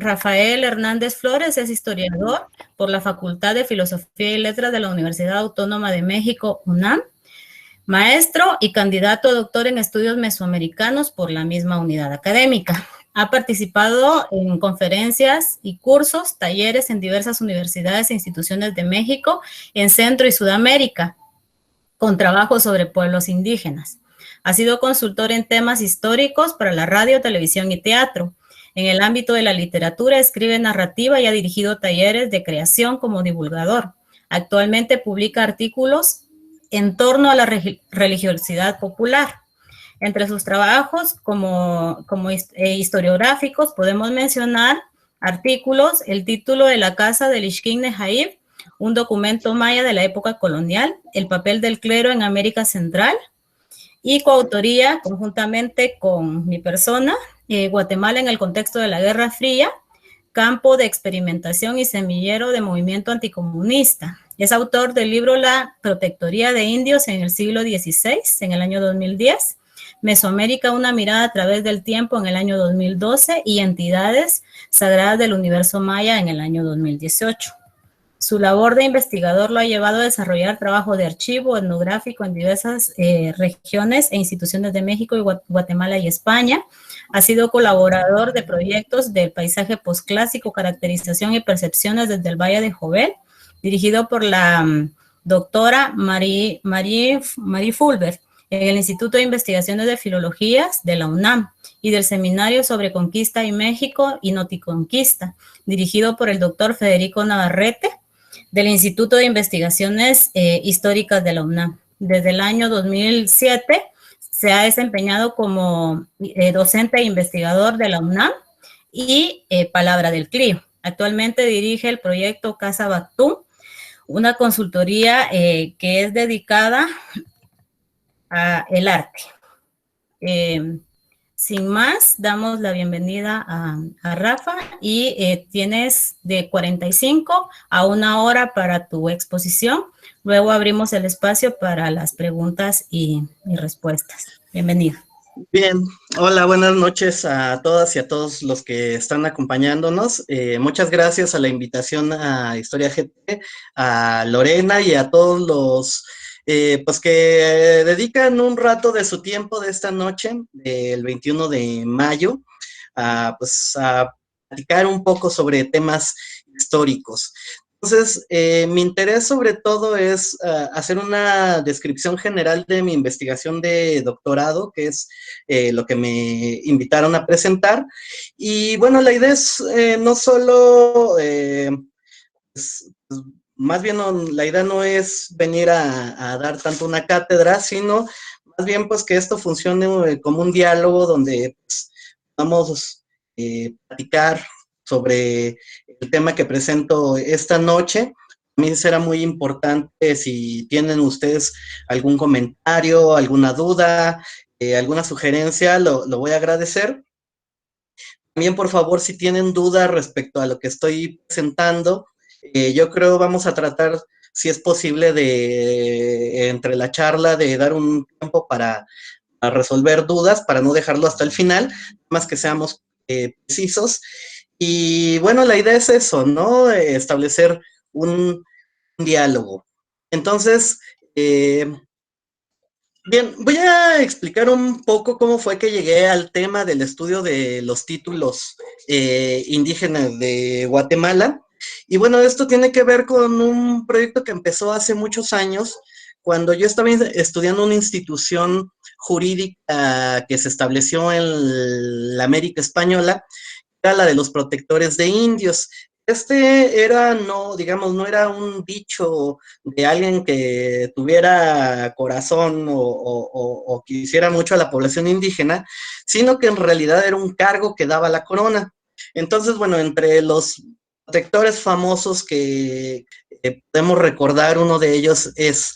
Rafael Hernández Flores es historiador por la Facultad de Filosofía y Letras de la Universidad Autónoma de México, UNAM, maestro y candidato a doctor en estudios mesoamericanos por la misma unidad académica. Ha participado en conferencias y cursos, talleres en diversas universidades e instituciones de México, en Centro y Sudamérica, con trabajo sobre pueblos indígenas. Ha sido consultor en temas históricos para la radio, televisión y teatro. En el ámbito de la literatura escribe narrativa y ha dirigido talleres de creación como divulgador. Actualmente publica artículos en torno a la religiosidad popular. Entre sus trabajos como historiográficos podemos mencionar artículos, el título de la casa del Ixquín Nejaib, un documento maya de la época colonial, el papel del clero en América Central, y coautoría conjuntamente con mi persona, Guatemala en el contexto de la Guerra Fría, campo de experimentación y semillero de movimiento anticomunista. Es autor del libro La Protectoría de Indios en el siglo XVI, en el año 2010, Mesoamérica, una mirada a través del tiempo en el año 2012 y Entidades Sagradas del Universo Maya en el año 2018. Su labor de investigador lo ha llevado a desarrollar trabajo de archivo etnográfico en diversas regiones e instituciones de México, y Guatemala y España. Ha sido colaborador de proyectos del paisaje posclásico, caracterización y percepciones desde el Valle de Jovel, dirigido por la doctora Marie Fulbert, en el Instituto de Investigaciones de Filologías de la UNAM, y del Seminario sobre Conquista y México y Noticonquista, dirigido por el doctor Federico Navarrete, del Instituto de Investigaciones Históricas de la UNAM. Desde el año 2007 se ha desempeñado como docente e investigador de la UNAM y Palabra del Clío. Actualmente dirige el proyecto Casa Bactún, una consultoría que es dedicada al arte. Sin más, damos la bienvenida a Rafa y tienes de 45 a 1 hora para tu exposición. Luego abrimos el espacio para las preguntas y respuestas. Bienvenido. Bien, hola, buenas noches a todas y a todos los que están acompañándonos. Muchas gracias a la invitación a Historia GT, a Lorena y a todos los pues que dedican un rato de su tiempo de esta noche, del 21 de mayo, pues a platicar un poco sobre temas históricos. Entonces, mi interés sobre todo es hacer una descripción general de mi investigación de doctorado, que es lo que me invitaron a presentar. Y bueno, la idea es no solo, pues, más bien la idea no es venir a dar tanto una cátedra, sino más bien pues que esto funcione como un diálogo donde pues, vamos a platicar sobre el tema que presento esta noche. A mí será muy importante si tienen ustedes algún comentario, alguna duda, alguna sugerencia, lo voy a agradecer. También, por favor, si tienen dudas respecto a lo que estoy presentando, yo creo vamos a tratar, si es posible, de entre la charla, de dar un tiempo para resolver dudas, para no dejarlo hasta el final, más que seamos precisos. Y bueno, la idea es eso, ¿no? Establecer un diálogo. Entonces, bien, voy a explicar un poco cómo fue que llegué al tema del estudio de los títulos indígenas de Guatemala. Y bueno, esto tiene que ver con un proyecto que empezó hace muchos años, cuando yo estaba estudiando una institución jurídica que se estableció en la América Española, era la de los protectores de indios. Este era, no, digamos, no era un dicho de alguien que tuviera corazón o quisiera mucho a la población indígena, sino que en realidad era un cargo que daba la corona. Entonces, bueno, entre los protectores famosos que podemos recordar, uno de ellos es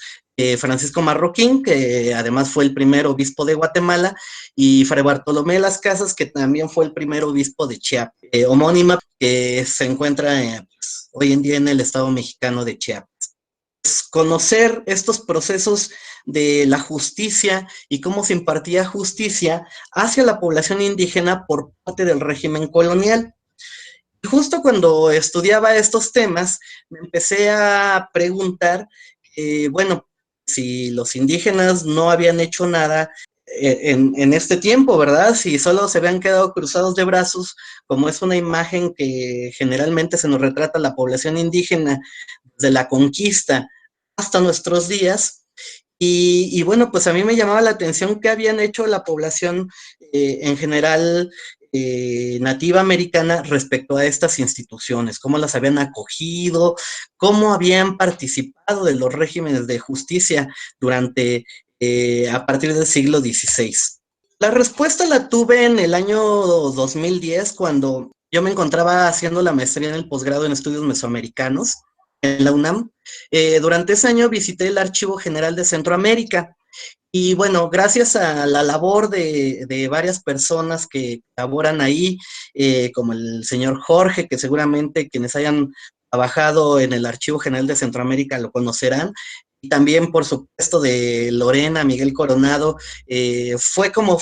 Francisco Marroquín, que además fue el primer obispo de Guatemala, y Fray Bartolomé de las Casas, que también fue el primer obispo de Chiapas, homónima, que se encuentra pues, hoy en día en el estado mexicano de Chiapas. Conocer estos procesos de la justicia y cómo se impartía justicia hacia la población indígena por parte del régimen colonial. Justo cuando estudiaba estos temas, me empecé a preguntar, bueno, si los indígenas no habían hecho nada en este tiempo, ¿verdad? Si solo se habían quedado cruzados de brazos, como es una imagen que generalmente se nos retrata la población indígena desde la conquista hasta nuestros días. Y bueno, pues a mí me llamaba la atención qué habían hecho la población en general nativa americana respecto a estas instituciones, cómo las habían acogido, cómo habían participado de los regímenes de justicia durante, a partir del siglo XVI. La respuesta la tuve en el año 2010, cuando yo me encontraba haciendo la maestría en el posgrado en estudios mesoamericanos en la UNAM. Durante ese año visité el Archivo General de Centroamérica y bueno, gracias a la labor de varias personas que laboran ahí, como el señor Jorge, que seguramente quienes hayan trabajado en el Archivo General de Centroamérica lo conocerán, y también por supuesto de Lorena, Miguel Coronado, fue como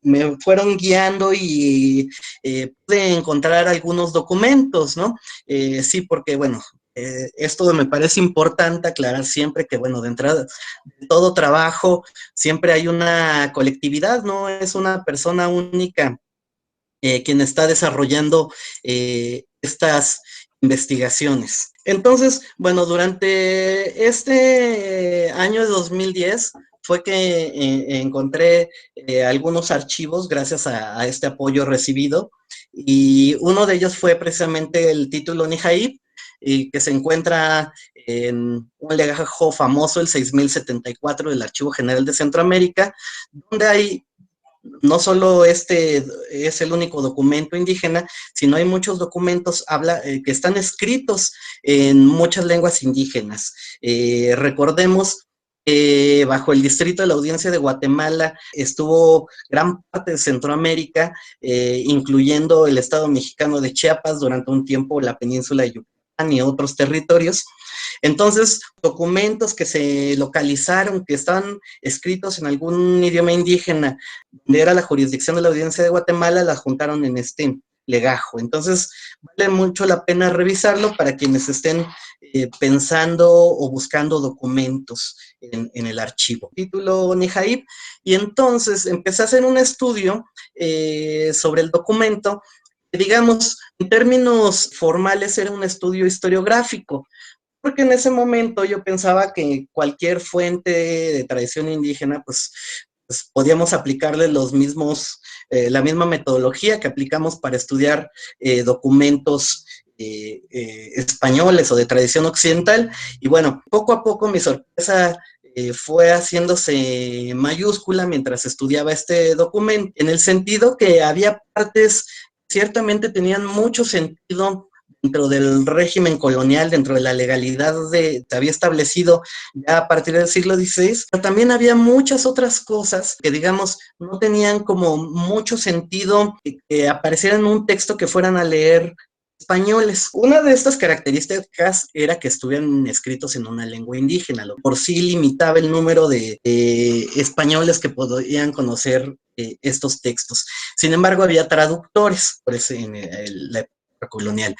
me fueron guiando y pude encontrar algunos documentos, ¿no? Sí, porque bueno, esto me parece importante aclarar siempre que, bueno, de entrada, de todo trabajo, siempre hay una colectividad, no es una persona única quien está desarrollando estas investigaciones. Entonces, bueno, durante este año de 2010 fue que encontré algunos archivos gracias a este apoyo recibido, y uno de ellos fue precisamente el título Nijaib, y que se encuentra en un legajo famoso, el 6074 del Archivo General de Centroamérica, donde hay no solo este es el único documento indígena, sino hay muchos documentos que están escritos en muchas lenguas indígenas. Recordemos bajo el distrito de la Audiencia de Guatemala estuvo gran parte de Centroamérica, incluyendo el estado mexicano de Chiapas, durante un tiempo la península de Yucatán y otros territorios. Entonces, documentos que se localizaron, que estaban escritos en algún idioma indígena, donde era la jurisdicción de la Audiencia de Guatemala, la juntaron en este legajo. Entonces, vale mucho la pena revisarlo para quienes estén pensando o buscando documentos en el archivo. Título Nijaib, y entonces empecé a hacer un estudio sobre el documento. Digamos, en términos formales era un estudio historiográfico, porque en ese momento yo pensaba que cualquier fuente de tradición indígena, pues podíamos aplicarle los mismos, la misma metodología que aplicamos para estudiar documentos españoles o de tradición occidental. Y bueno, poco a poco mi sorpresa fue haciéndose mayúscula mientras estudiaba este documento, en el sentido que había partes que ciertamente tenían mucho sentido dentro del régimen colonial, dentro de la legalidad que había establecido ya a partir del siglo XVI, pero también había muchas otras cosas que, digamos, no tenían como mucho sentido que aparecieran en un texto que fueran a leer españoles. Una de estas características era que estuvieran escritos en una lengua indígena, lo por sí limitaba el número de españoles que podían conocer estos textos. Sin embargo, había traductores, por eso en la época colonial.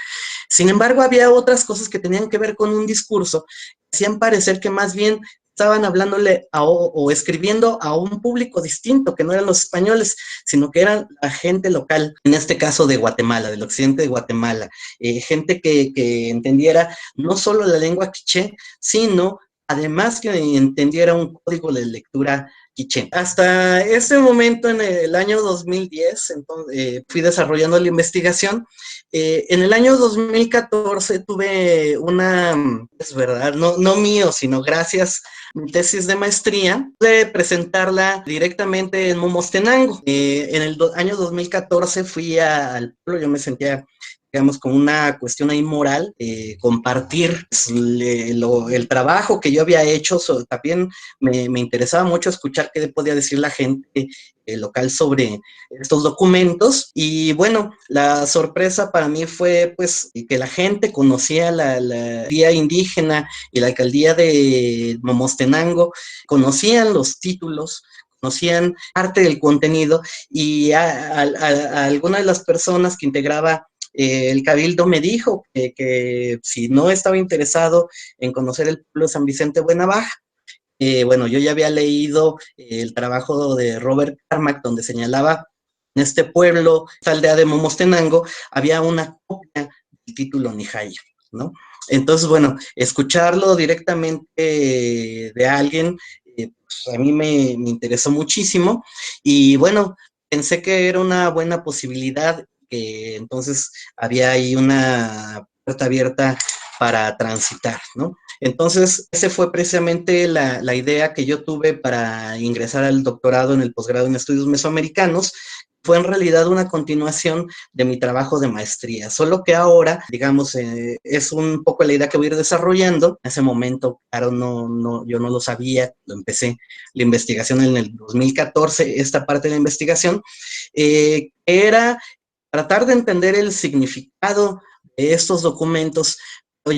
Sin embargo, había otras cosas que tenían que ver con un discurso, que hacían parecer que más bien estaban hablándole o escribiendo a un público distinto, que no eran los españoles, sino que eran la gente local, en este caso de Guatemala, del occidente de Guatemala, gente que entendiera no solo la lengua quiché, sino además que entendiera un código de lectura quiché. Hasta ese momento, en el año 2010, entonces, fui desarrollando la investigación. En el año 2014 tuve una, es verdad, no mío, sino gracias a mi tesis de maestría, pude presentarla directamente en Momostenango. En el año 2014 fui al pueblo, yo me sentía, digamos, con una cuestión ahí moral, compartir pues, el trabajo que yo había hecho. También me interesaba mucho escuchar qué podía decir la gente local sobre estos documentos. Y bueno, la sorpresa para mí fue pues que la gente conocía la alcaldía indígena y la alcaldía de Momostenango, conocían los títulos, conocían parte del contenido, y a algunas de las personas que integraba el Cabildo me dijo que si no estaba interesado en conocer el pueblo de San Vicente Buena Baja, bueno, yo ya había leído el trabajo de Robert Carmack, donde señalaba en este pueblo, esta aldea de Momostenango, había una copia del título Nihaya, ¿no? Entonces, bueno, escucharlo directamente de alguien, pues a mí me interesó muchísimo, y bueno, pensé que era una buena posibilidad, que entonces había ahí una puerta abierta para transitar, ¿no? Entonces, esa fue precisamente la idea que yo tuve para ingresar al doctorado en el posgrado en estudios mesoamericanos. Fue en realidad una continuación de mi trabajo de maestría, solo que ahora, digamos, es un poco la idea que voy a ir desarrollando. En ese momento, claro, yo no lo sabía, lo empecé la investigación en el 2014, esta parte de la investigación, era tratar de entender el significado de estos documentos,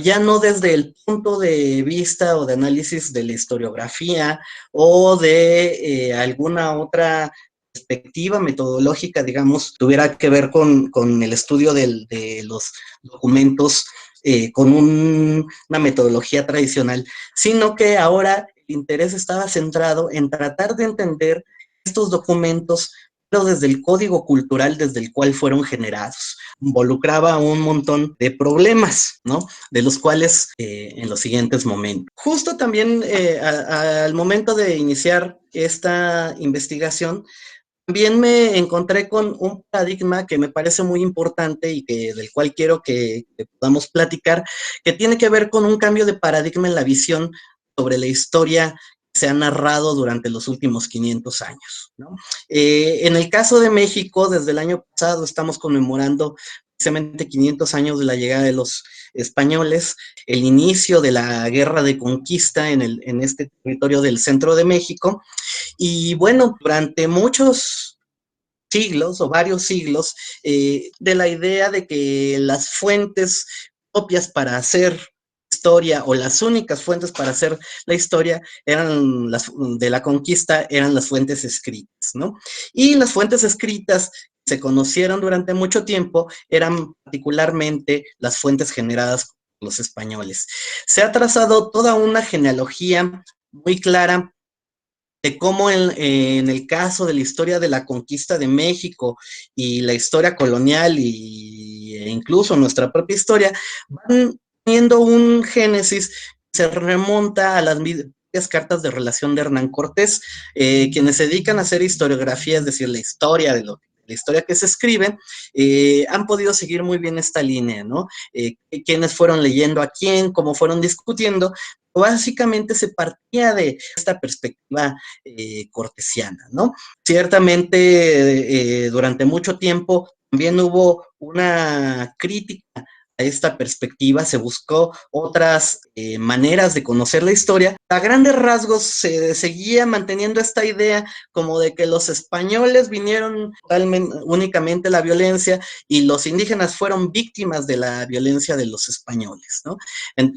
ya no desde el punto de vista o de análisis de la historiografía o de alguna otra perspectiva metodológica, digamos, tuviera que ver con el estudio de los documentos con una metodología tradicional, sino que ahora el interés estaba centrado en tratar de entender estos documentos, pero desde el código cultural desde el cual fueron generados. Involucraba un montón de problemas, ¿no? De los cuales en los siguientes momentos. Justo también al momento de iniciar esta investigación, también me encontré con un paradigma que me parece muy importante y del cual quiero que podamos platicar, que tiene que ver con un cambio de paradigma en la visión sobre la historia que se ha narrado durante los últimos 500 años, ¿no? En el caso de México, desde el año pasado estamos conmemorando precisamente 500 años de la llegada de los españoles, el inicio de la guerra de conquista en este territorio del centro de México. Y bueno, durante muchos siglos o varios siglos, de la idea de que las fuentes propias para hacer historia o las únicas fuentes para hacer la historia eran las de la conquista, eran las fuentes escritas, ¿no? Y las fuentes escritas se conocieron durante mucho tiempo, eran particularmente las fuentes generadas por los españoles. Se ha trazado toda una genealogía muy clara de cómo en el caso de la historia de la conquista de México y la historia colonial e incluso nuestra propia historia, van teniendo un génesis que se remonta a las cartas de relación de Hernán Cortés, quienes se dedican a hacer historiografía, es decir, la historia de la historia que se escribe, han podido seguir muy bien esta línea, ¿no? Quiénes fueron leyendo a quién, cómo fueron discutiendo. Básicamente se partía de esta perspectiva cortesiana, ¿no? Ciertamente, durante mucho tiempo también hubo una crítica a esta perspectiva, se buscó otras maneras de conocer la historia. A grandes rasgos se seguía manteniendo esta idea como de que los españoles vinieron únicamente la violencia y los indígenas fueron víctimas de la violencia de los españoles, ¿no?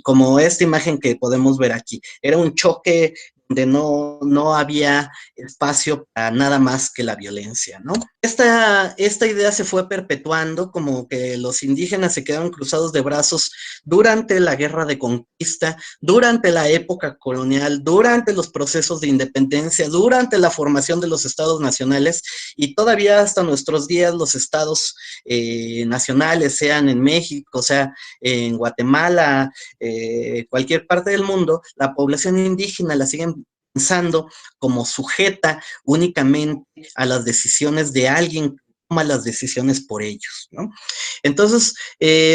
Como esta imagen que podemos ver aquí. Era un choque donde no había espacio para nada más que la violencia, ¿no? Esta idea se fue perpetuando, como que los indígenas se quedaron cruzados de brazos durante la guerra de conquista, durante la época colonial, durante los procesos de independencia, durante la formación de los estados nacionales, y todavía hasta nuestros días los estados nacionales, sean en México, sea en Guatemala, cualquier parte del mundo, la población indígena la siguen pensando como sujeta únicamente a las decisiones de alguien que toma las decisiones por ellos, ¿no? Entonces,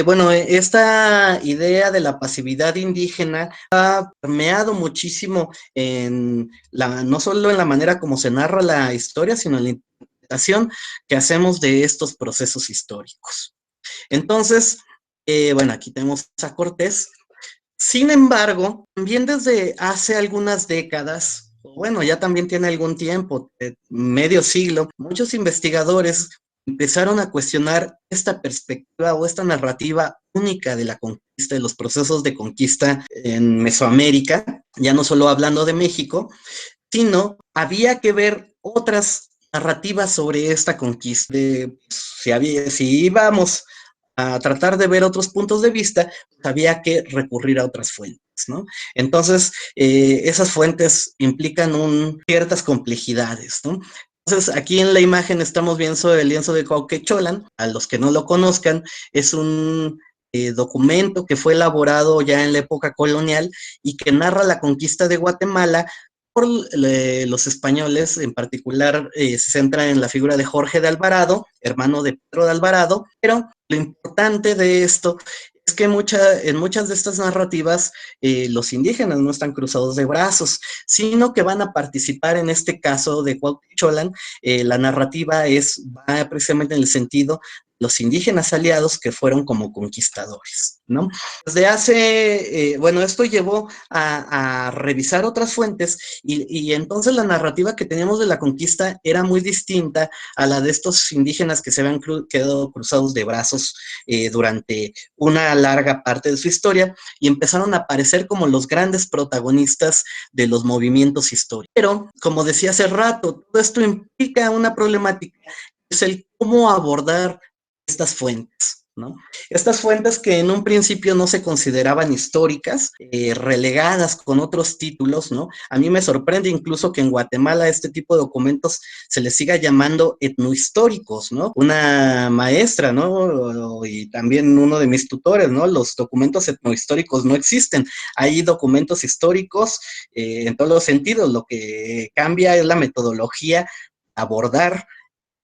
bueno, esta idea de la pasividad indígena ha permeado muchísimo no solo en la manera como se narra la historia, sino en la interpretación que hacemos de estos procesos históricos. Entonces, bueno, aquí tenemos a Cortés. Sin embargo, también desde hace algunas décadas, bueno, ya también tiene algún tiempo, medio siglo, muchos investigadores empezaron a cuestionar esta perspectiva o esta narrativa única de la conquista, de los procesos de conquista en Mesoamérica, ya no solo hablando de México, sino había que ver otras narrativas sobre esta conquista. Si íbamos a tratar de ver otros puntos de vista, pues había que recurrir a otras fuentes, ¿no? Entonces, esas fuentes implican ciertas complejidades, ¿no? Entonces, aquí en la imagen estamos viendo el lienzo de Cuauhtémoc. A los que no lo conozcan, es un documento que fue elaborado ya en la época colonial y que narra la conquista de Guatemala por los españoles. En particular se centra en la figura de Jorge de Alvarado, hermano de Pedro de Alvarado, pero lo importante de esto es que en muchas de estas narrativas los indígenas no están cruzados de brazos, sino que van a participar. En este caso de Cuauhtémoc, la narrativa va precisamente en el sentido los indígenas aliados que fueron como conquistadores, ¿no? Desde bueno, esto llevó a revisar otras fuentes y entonces la narrativa que teníamos de la conquista era muy distinta a la de estos indígenas que se habían quedado cruzados de brazos durante una larga parte de su historia y empezaron a aparecer como los grandes protagonistas de los movimientos históricos. Pero, como decía hace rato, todo esto implica una problemática, es el cómo abordar estas fuentes, ¿no? Estas fuentes que en un principio no se consideraban históricas, relegadas con otros títulos, ¿no? A mí me sorprende incluso que en Guatemala este tipo de documentos se les siga llamando etnohistóricos, ¿no? Una maestra, ¿no? Y también uno de mis tutores, ¿no? Los documentos etnohistóricos no existen. Hay documentos históricos en todos los sentidos. Lo que cambia es la metodología abordar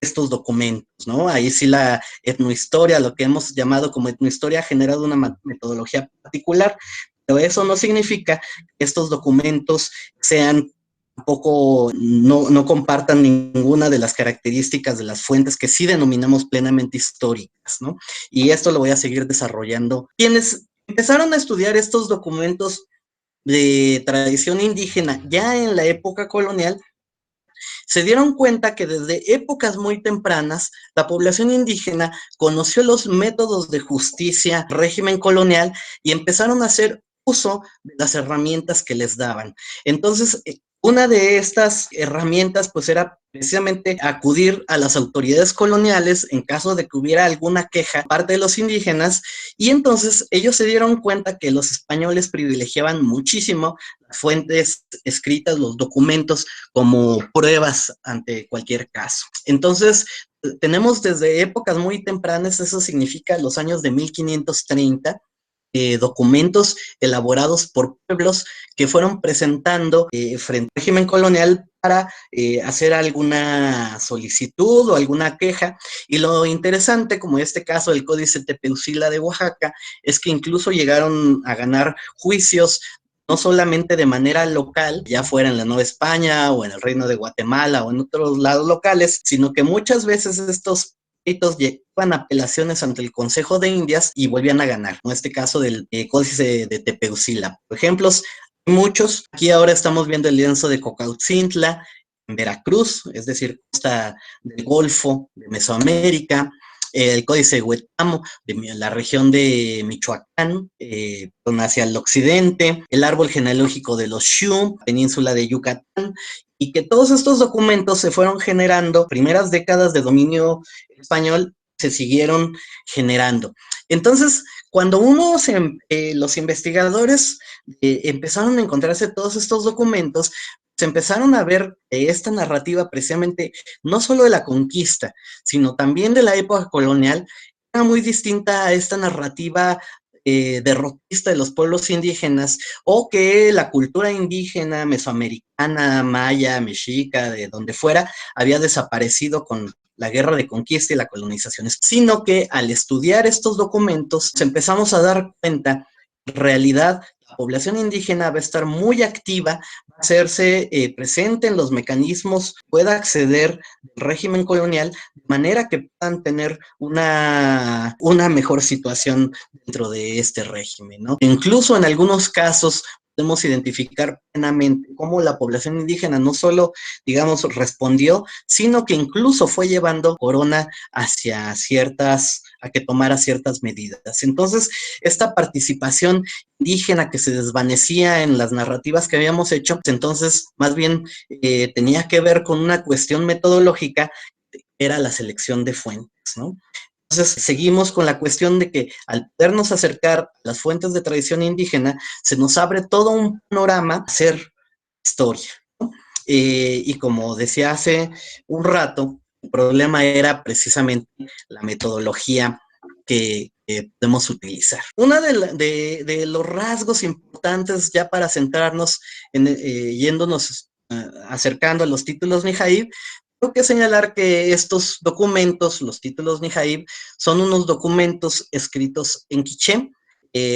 estos documentos, ¿no? Ahí sí la etnohistoria, lo que hemos llamado como etnohistoria, ha generado una metodología particular, pero eso no significa que estos documentos sean tampoco, no compartan ninguna de las características de las fuentes que sí denominamos plenamente históricas, ¿no? Y esto lo voy a seguir desarrollando. Quienes empezaron a estudiar estos documentos de tradición indígena ya en la época colonial, se dieron cuenta que desde épocas muy tempranas la población indígena conoció los métodos de justicia, régimen colonial, y empezaron a hacer uso de las herramientas que les daban. Entonces, una de estas herramientas pues era precisamente acudir a las autoridades coloniales en caso de que hubiera alguna queja parte de los indígenas, y entonces ellos se dieron cuenta que los españoles privilegiaban muchísimo las fuentes escritas, los documentos, como pruebas ante cualquier caso. Entonces, tenemos desde épocas muy tempranas, eso significa los años de 1530, documentos elaborados por pueblos que fueron presentando frente al régimen colonial para hacer alguna solicitud o alguna queja. Y lo interesante, como en este caso del Códice Tepeucila de Oaxaca, es que incluso llegaron a ganar juicios no solamente de manera local, ya fuera en la Nueva España o en el Reino de Guatemala o en otros lados locales, sino que muchas veces estos llevaban apelaciones ante el Consejo de Indias y volvían a ganar, ¿no? Este caso del Códice de Tepeucila. Por ejemplos, muchos. Aquí ahora estamos viendo el lienzo de Cocautcintla, en Veracruz, es decir, costa del Golfo de Mesoamérica. El Códice de Huetamo, de la región de Michoacán, hacia el occidente, el árbol genealógico de los Xiu, península de Yucatán, y que todos estos documentos se fueron generando, primeras décadas de dominio español, se siguieron generando. Entonces, cuando los investigadores empezaron a encontrarse todos estos documentos, se empezaron a ver esta narrativa precisamente no solo de la conquista, sino también de la época colonial, era muy distinta a esta narrativa derrotista de los pueblos indígenas, o que la cultura indígena mesoamericana, maya, mexica, de donde fuera, había desaparecido con la guerra de conquista y la colonización, sino que al estudiar estos documentos empezamos a dar cuenta, en realidad, la población indígena va a estar muy activa, va a hacerse presente en los mecanismos, pueda acceder al régimen colonial, de manera que puedan tener una mejor situación dentro de este régimen, ¿no? Incluso en algunos casos podemos identificar plenamente cómo la población indígena no solo, digamos, respondió, sino que incluso fue llevando corona hacia a que tomara ciertas medidas. Entonces, esta participación indígena que se desvanecía en las narrativas que habíamos hecho, entonces más bien tenía que ver con una cuestión metodológica, era la selección de fuentes, ¿no? Entonces, seguimos con la cuestión de que al podernos acercar a las fuentes de tradición indígena, se nos abre todo un panorama a hacer historia, ¿no? Y como decía hace un rato, el problema era precisamente la metodología que podemos utilizar. Uno de los rasgos importantes ya para centrarnos en yéndonos acercando a los títulos Nijaib, tengo que señalar que estos documentos, los títulos Nijaib, son unos documentos escritos en quiché,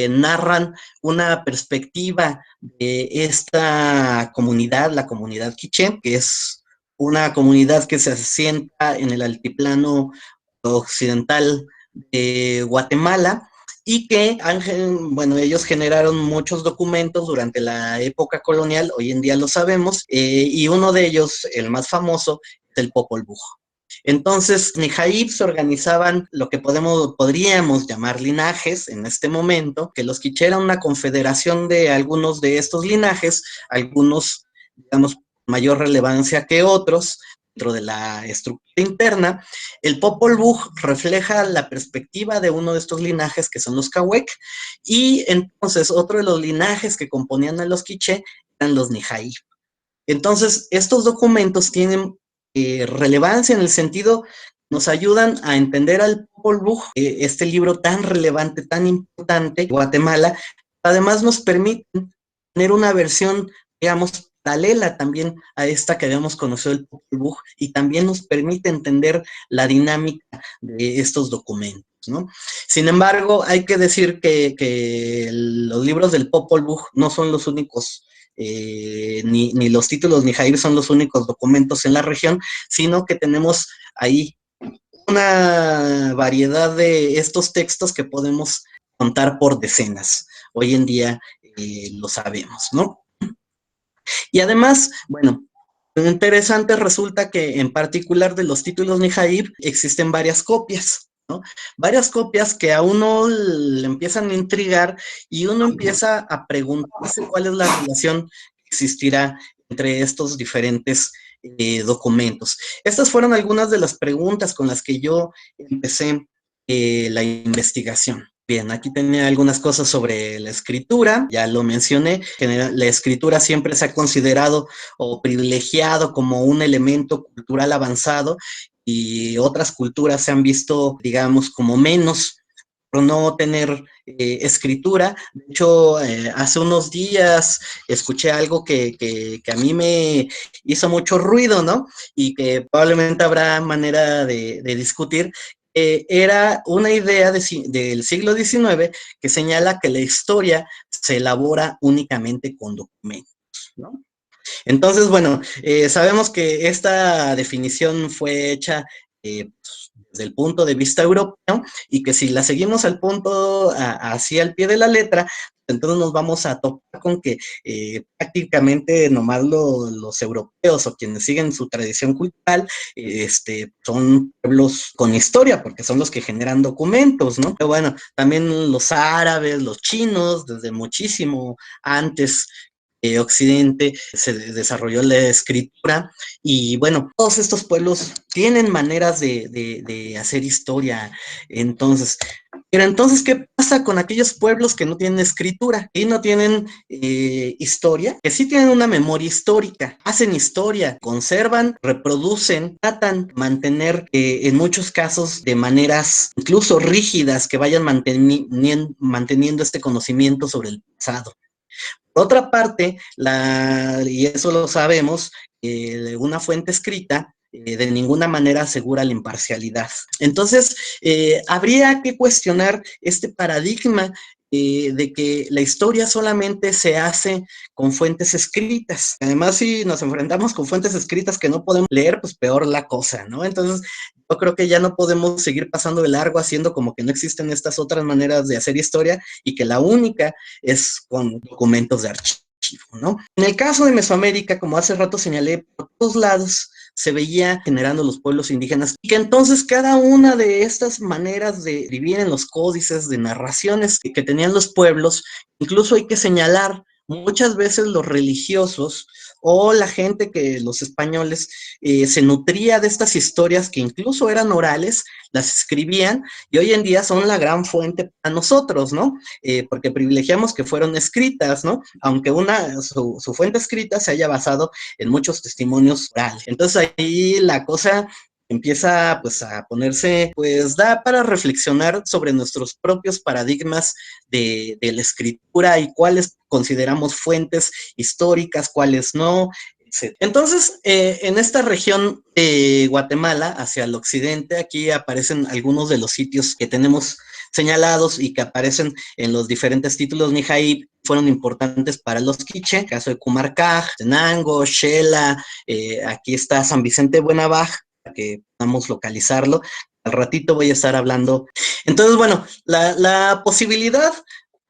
narran una perspectiva de esta comunidad, la comunidad quiché, que es una comunidad que se asienta en el altiplano occidental de Guatemala, y que, bueno, ellos generaron muchos documentos durante la época colonial, hoy en día lo sabemos, y uno de ellos, el más famoso, es el Popol Vuh. Entonces, Nijaib se organizaban lo que podríamos llamar linajes en este momento, que los quiché eran una confederación de algunos de estos linajes, algunos, digamos, mayor relevancia que otros, dentro de la estructura interna. El Popol Vuh refleja la perspectiva de uno de estos linajes, que son los Cahuec, y entonces otro de los linajes que componían a los quiché eran los Nijaib. Entonces, estos documentos tienen relevancia en el sentido, nos ayudan a entender al Popol Vuh, este libro tan relevante, tan importante de Guatemala. Además, nos permiten tener una versión, digamos, paralela también a esta que habíamos conocido del Popol Vuh, y también nos permite entender la dinámica de estos documentos, ¿no? Sin embargo, hay que decir que los libros del Popol Vuh no son los únicos, ni los títulos ni Jair son los únicos documentos en la región, sino que tenemos ahí una variedad de estos textos que podemos contar por decenas. Hoy en día lo sabemos, ¿no? Y además, bueno, interesante resulta que en particular de los títulos Nijaib existen varias copias, ¿no? Varias copias que a uno le empiezan a intrigar y uno empieza a preguntarse cuál es la relación que existirá entre estos diferentes documentos. Estas fueron algunas de las preguntas con las que yo empecé la investigación. Bien, aquí tenía algunas cosas sobre la escritura, ya lo mencioné, la escritura siempre se ha considerado o privilegiado como un elemento cultural avanzado, y otras culturas se han visto, digamos, como menos por no tener escritura. De hecho, hace unos días escuché algo que a mí me hizo mucho ruido, ¿no? Y que probablemente habrá manera de discutir. Era una idea del siglo XIX que señala que la historia se elabora únicamente con documentos, ¿no? Entonces, bueno, sabemos que esta definición fue hecha desde el punto de vista europeo, y que si la seguimos al punto, así al pie de la letra, entonces nos vamos a topar con que prácticamente nomás los europeos o quienes siguen su tradición cultural son pueblos con historia, porque son los que generan documentos, ¿no? Pero bueno, también los árabes, los chinos, desde muchísimo antes Occidente se desarrolló la escritura, y bueno, todos estos pueblos tienen maneras de hacer historia. Entonces, pero entonces, ¿qué pasa con aquellos pueblos que no tienen escritura y no tienen historia? Que sí tienen una memoria histórica, hacen historia, conservan, reproducen, tratan de mantener en muchos casos de maneras incluso rígidas que vayan manteniendo este conocimiento sobre el pasado. Por otra parte, y eso lo sabemos, una fuente escrita de ninguna manera asegura la imparcialidad. Entonces, habría que cuestionar este paradigma de que la historia solamente se hace con fuentes escritas. Además, si nos enfrentamos con fuentes escritas que no podemos leer, pues peor la cosa, ¿no? Entonces, yo creo que ya no podemos seguir pasando de largo haciendo como que no existen estas otras maneras de hacer historia, y que la única es con documentos de archivo, ¿no? En el caso de Mesoamérica, como hace rato señalé, por todos lados se veía generando los pueblos indígenas, y que entonces cada una de estas maneras de vivir en los códices, de narraciones que tenían los pueblos, incluso hay que señalar muchas veces los religiosos o la gente los españoles, se nutría de estas historias que incluso eran orales, las escribían y hoy en día son la gran fuente para nosotros, ¿no? Porque privilegiamos que fueron escritas, ¿no? Aunque su fuente escrita se haya basado en muchos testimonios orales. Entonces ahí la cosa empieza pues a ponerse, pues da para reflexionar sobre nuestros propios paradigmas de la escritura y cuáles consideramos fuentes históricas, cuáles no, etc. Entonces, en esta región de Guatemala, hacia el occidente, aquí aparecen algunos de los sitios que tenemos señalados y que aparecen en los diferentes títulos Nijaí, fueron importantes para los quiche, el caso de Cumarcaj, Tenango, Xela, aquí está San Vicente de Buenabaj, para que podamos localizarlo. Al ratito voy a estar hablando. Entonces, bueno, la posibilidad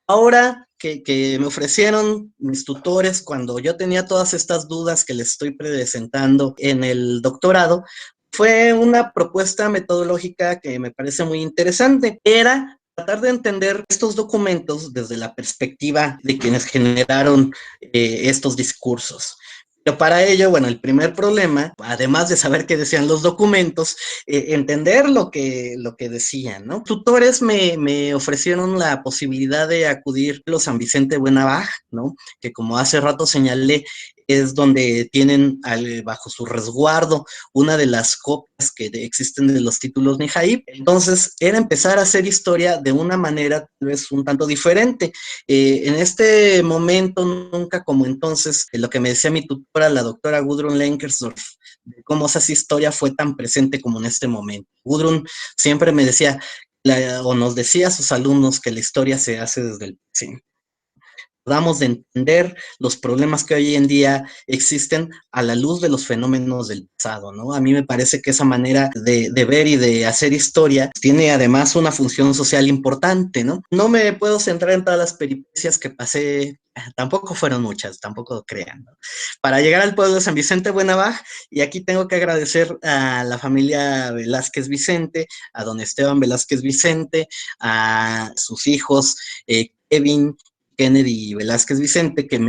ahora que me ofrecieron mis tutores cuando yo tenía todas estas dudas que les estoy presentando en el doctorado, fue una propuesta metodológica que me parece muy interesante. Era tratar de entender estos documentos desde la perspectiva de quienes generaron estos discursos. Pero para ello, bueno, el primer problema, además de saber qué decían los documentos, entender lo que decían, ¿no? Tutores me ofrecieron la posibilidad de acudir a los San Vicente de Buenabaj, ¿no? Que como hace rato señalé, es donde tienen bajo su resguardo una de las copias que existen de los títulos Nijaí. Entonces, era empezar a hacer historia de una manera tal vez un tanto diferente. En este momento, nunca como entonces, lo que me decía mi tutora, la doctora Gudrun Lenkersdorf, de cómo esa historia fue tan presente como en este momento. Gudrun siempre me decía, o nos decía a sus alumnos, que la historia se hace desde el presente. Podamos de entender los problemas que hoy en día existen a la luz de los fenómenos del pasado, ¿no? A mí me parece que esa manera de ver y de hacer historia tiene además una función social importante, ¿no? No me puedo centrar en todas las peripecias que pasé, tampoco fueron muchas, tampoco crean, ¿no? Para llegar al pueblo de San Vicente Buenabaj, y aquí tengo que agradecer a la familia Velázquez Vicente, a don Esteban Velázquez Vicente, a sus hijos, Kevin, Kennedy Velázquez Vicente, que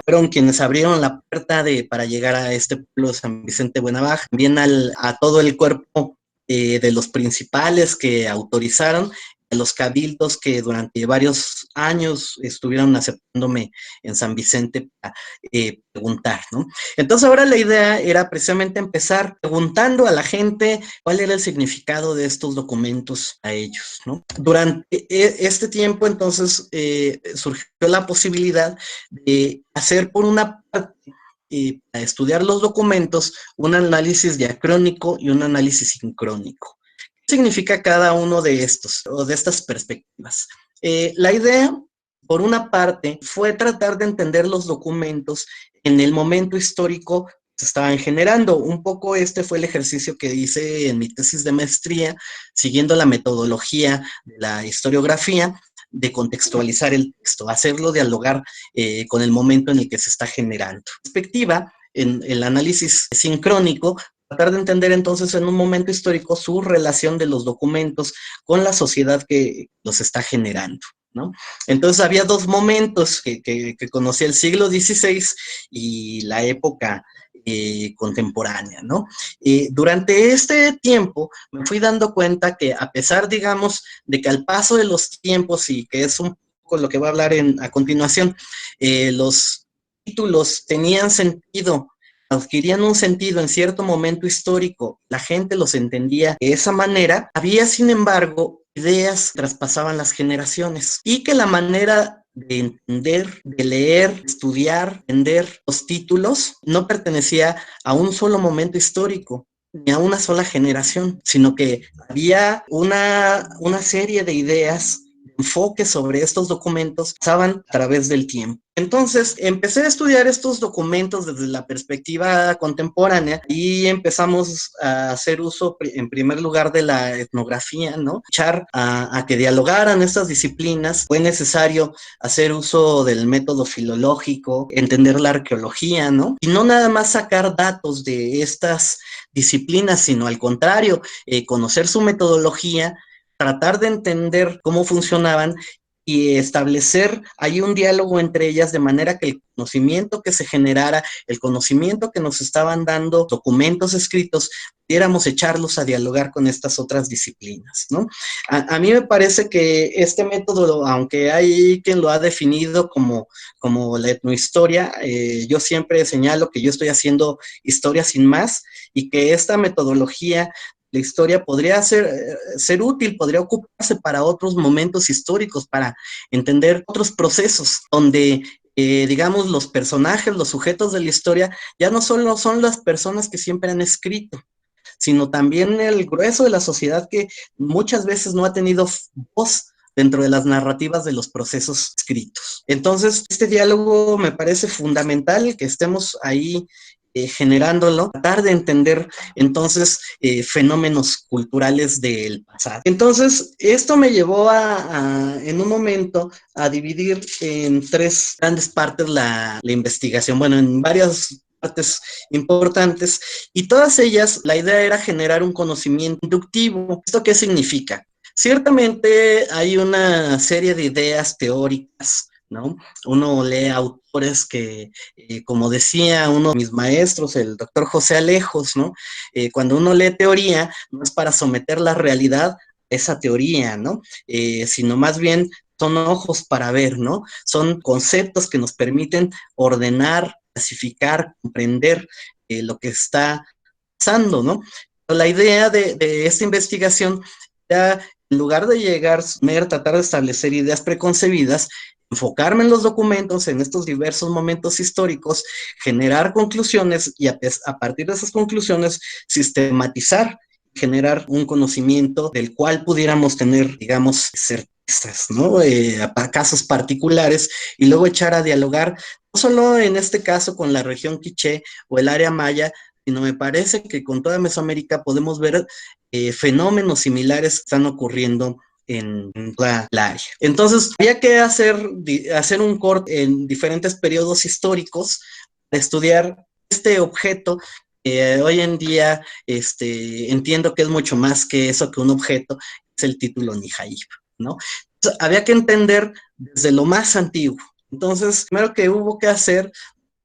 fueron quienes abrieron la puerta para llegar a este pueblo de San Vicente Buenabaj, también a todo el cuerpo de los principales que autorizaron, a los cabildos que durante varios años estuvieron aceptándome en San Vicente para preguntar, ¿no? Entonces ahora la idea era precisamente empezar preguntando a la gente cuál era el significado de estos documentos a ellos, ¿no? Durante este tiempo entonces surgió la posibilidad de hacer por una parte, para estudiar los documentos, un análisis diacrónico y un análisis sincrónico. ¿Qué significa cada uno de estos o de estas perspectivas? La idea, por una parte, fue tratar de entender los documentos en el momento histórico que se estaban generando. Un poco este fue el ejercicio que hice en mi tesis de maestría, siguiendo la metodología de la historiografía, de contextualizar el texto, hacerlo dialogar con el momento en el que se está generando. Perspectiva, en el análisis sincrónico, tratar de entender entonces en un momento histórico su relación de los documentos con la sociedad que los está generando, ¿no? Entonces había dos momentos que conocía, el siglo XVI y la época contemporánea, ¿no? Durante este tiempo me fui dando cuenta que a pesar, digamos, de que al paso de los tiempos, y que es un poco lo que voy a hablar a continuación, los títulos tenían sentido, adquirían un sentido en cierto momento histórico, la gente los entendía de esa manera, había sin embargo ideas que traspasaban las generaciones y que la manera de entender, de leer, estudiar, entender los títulos no pertenecía a un solo momento histórico ni a una sola generación, sino que había una serie de ideas, enfoques sobre estos documentos pasaban a través del tiempo. Entonces, empecé a estudiar estos documentos desde la perspectiva contemporánea y empezamos a hacer uso, en primer lugar, de la etnografía, ¿no? Echar a que dialogaran estas disciplinas. Fue necesario hacer uso del método filológico, entender la arqueología, ¿no? Y no nada más sacar datos de estas disciplinas, sino al contrario, conocer su metodología, tratar de entender cómo funcionaban y establecer ahí un diálogo entre ellas de manera que el conocimiento que se generara, el conocimiento que nos estaban dando documentos escritos, pudiéramos echarlos a dialogar con estas otras disciplinas, ¿no? A mí me parece que este método, aunque hay quien lo ha definido como la etnohistoria, yo siempre señalo que yo estoy haciendo historia sin más y que esta metodología, la historia podría ser útil, podría ocuparse para otros momentos históricos, para entender otros procesos donde, digamos, los personajes, los sujetos de la historia, ya no solo son las personas que siempre han escrito, sino también el grueso de la sociedad que muchas veces no ha tenido voz dentro de las narrativas de los procesos escritos. Entonces, este diálogo me parece fundamental que estemos ahí generándolo, tratar de entender entonces fenómenos culturales del pasado. Entonces, esto me llevó en un momento a dividir en tres grandes partes la investigación, bueno, en varias partes importantes, y todas ellas, la idea era generar un conocimiento inductivo. ¿Esto qué significa? Ciertamente hay una serie de ideas teóricas, ¿no? Uno lee autores que, como decía uno de mis maestros, el doctor José Alejos, ¿no? Cuando uno lee teoría, no es para someter la realidad a esa teoría, ¿no? Sino más bien son ojos para ver, ¿no? Son conceptos que nos permiten ordenar, clasificar, comprender lo que está pasando, ¿no? La idea de esta investigación era, en lugar de llegar a tratar de establecer ideas preconcebidas, enfocarme en los documentos, en estos diversos momentos históricos, generar conclusiones y a partir de esas conclusiones sistematizar, generar un conocimiento del cual pudiéramos tener, digamos, certezas, ¿no? A casos particulares y luego echar a dialogar, no solo en este caso con la región quiché o el área maya, sino me parece que con toda Mesoamérica podemos ver fenómenos similares que están ocurriendo en la área. Entonces, había que hacer un corte en diferentes periodos históricos para estudiar este objeto. Hoy en día entiendo que es mucho más que eso, que un objeto, es el título Nijaib, ¿no? Entonces, había que entender desde lo más antiguo. Entonces, primero que hubo que hacer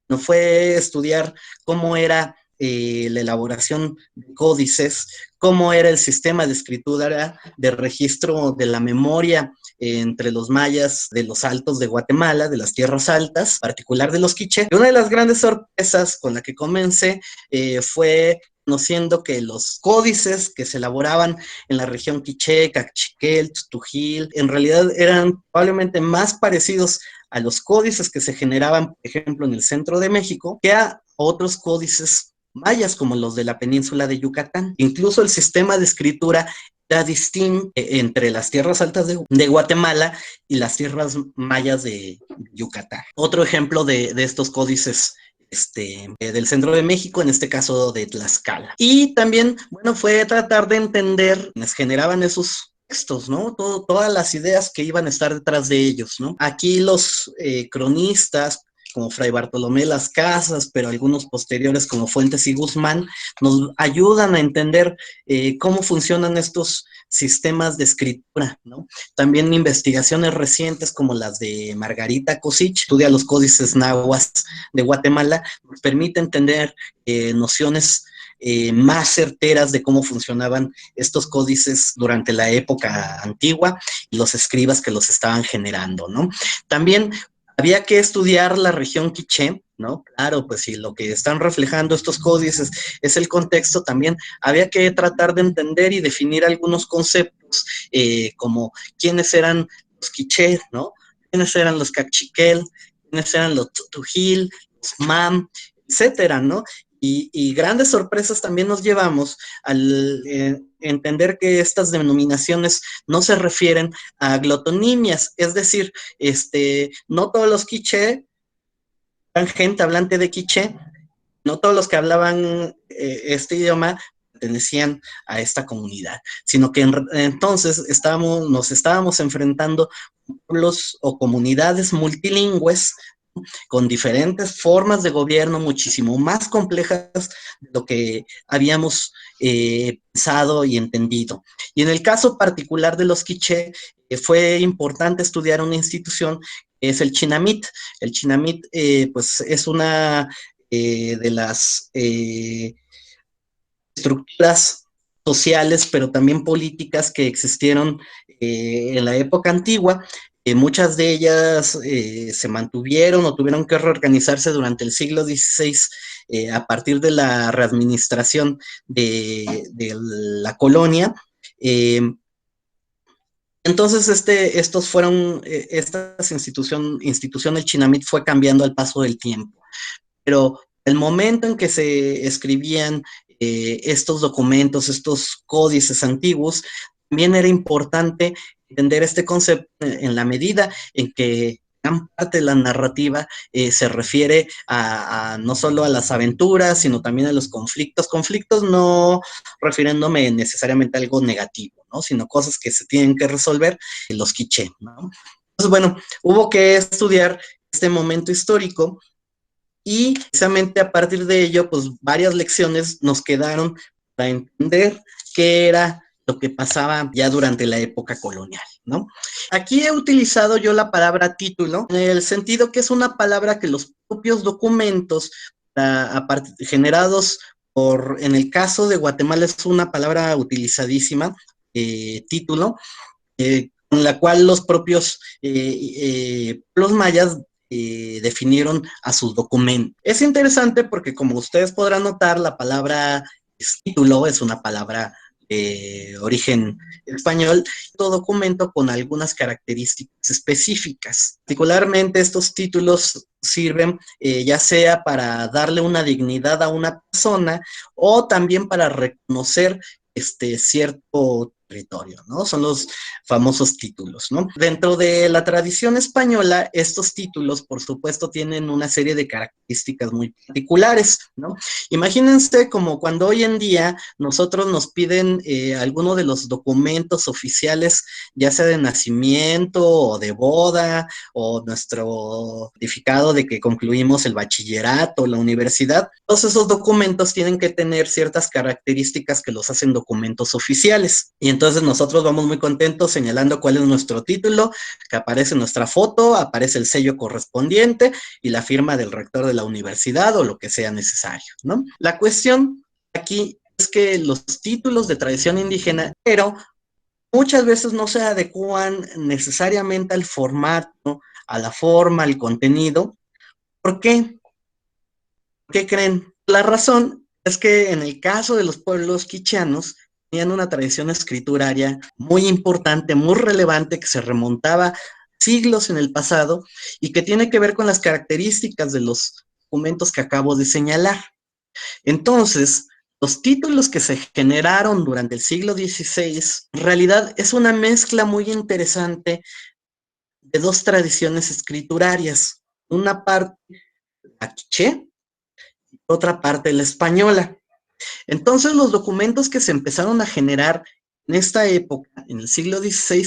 no fue estudiar cómo era la elaboración de códices, cómo era el sistema de escritura de registro de la memoria entre los mayas de los altos de Guatemala, de las tierras altas, en particular de los quiché. Y una de las grandes sorpresas con la que comencé fue conociendo que los códices que se elaboraban en la región quiché, Cachiquel, Tujil, en realidad eran probablemente más parecidos a los códices que se generaban, por ejemplo, en el centro de México, que a otros códices mayas como los de la península de Yucatán. Incluso el sistema de escritura era distinto entre las tierras altas de Guatemala y las tierras mayas de Yucatán. Otro ejemplo de estos códices del centro de México, en este caso de Tlaxcala. Y también, bueno, fue tratar de entender quienes generaban esos textos, ¿no? Todas las ideas que iban a estar detrás de ellos, ¿no? Aquí los cronistas, como Fray Bartolomé Las Casas, pero algunos posteriores como Fuentes y Guzmán, nos ayudan a entender cómo funcionan estos sistemas de escritura, ¿no? También investigaciones recientes como las de Margarita Kosich, estudia los códices nahuas de Guatemala, nos permite entender nociones más certeras de cómo funcionaban estos códices durante la época antigua y los escribas que los estaban generando, ¿no? También había que estudiar la región quiché, ¿no? Claro, pues si lo que están reflejando estos códices es el contexto, también había que tratar de entender y definir algunos conceptos como quiénes eran los quiché, ¿no? Quiénes eran los cachiquel, quiénes eran los tutujil, los mam, etcétera, ¿no? Y grandes sorpresas también nos llevamos al entender que estas denominaciones no se refieren a glotonimias, es decir, no todos los quiché eran gente hablante de quiché, no todos los que hablaban este idioma pertenecían a esta comunidad, sino que entonces nos estábamos enfrentando a pueblos o comunidades multilingües con diferentes formas de gobierno muchísimo más complejas de lo que habíamos pensado y entendido. Y en el caso particular de los quiché, fue importante estudiar una institución que es el Chinamit. El Chinamit, pues, es una de las estructuras sociales, pero también políticas que existieron en la época antigua. Muchas de ellas se mantuvieron o tuvieron que reorganizarse durante el siglo XVI a partir de la readministración de la colonia. Entonces, esta institución, el Chinamit, fue cambiando al paso del tiempo. Pero el momento en que se escribían estos documentos, estos códices antiguos, también era importante entender este concepto en la medida en que gran parte de la narrativa se refiere no solo a las aventuras, sino también a los conflictos no refiriéndome necesariamente a algo negativo, ¿no? Sino cosas que se tienen que resolver, los quiché, ¿no? Entonces, bueno, hubo que estudiar este momento histórico y precisamente a partir de ello, pues varias lecciones nos quedaron para entender qué era lo que pasaba ya durante la época colonial, ¿no? Aquí he utilizado yo la palabra título en el sentido que es una palabra que los propios documentos generados en el caso de Guatemala es una palabra utilizadísima, título, con la cual los propios los mayas definieron a sus documentos. Es interesante porque, como ustedes podrán notar, la palabra título es una palabra de origen español, todo documento con algunas características específicas. Particularmente estos títulos sirven ya sea para darle una dignidad a una persona o también para reconocer cierto territorio, ¿no? Son los famosos títulos, ¿no? Dentro de la tradición española, estos títulos, por supuesto, tienen una serie de características muy particulares, ¿no? Imagínense como cuando hoy en día nosotros nos piden alguno de los documentos oficiales, ya sea de nacimiento o de boda, o nuestro certificado de que concluimos el bachillerato o la universidad. Todos esos documentos tienen que tener ciertas características que los hacen documentos oficiales. Y entonces nosotros vamos muy contentos señalando cuál es nuestro título, que aparece nuestra foto, aparece el sello correspondiente y la firma del rector de la universidad o lo que sea necesario, ¿no? La cuestión aquí es que los títulos de tradición indígena, pero muchas veces no se adecúan necesariamente al formato, a la forma, al contenido. ¿Por qué? ¿Por qué creen? La razón es que en el caso de los pueblos quichanos, tenían una tradición escrituraria muy importante, muy relevante, que se remontaba siglos en el pasado y que tiene que ver con las características de los documentos que acabo de señalar. Entonces, los títulos que se generaron durante el siglo XVI, en realidad es una mezcla muy interesante de dos tradiciones escriturarias, una parte la quiché y otra parte la española. Entonces, los documentos que se empezaron a generar en esta época, en el siglo XVI,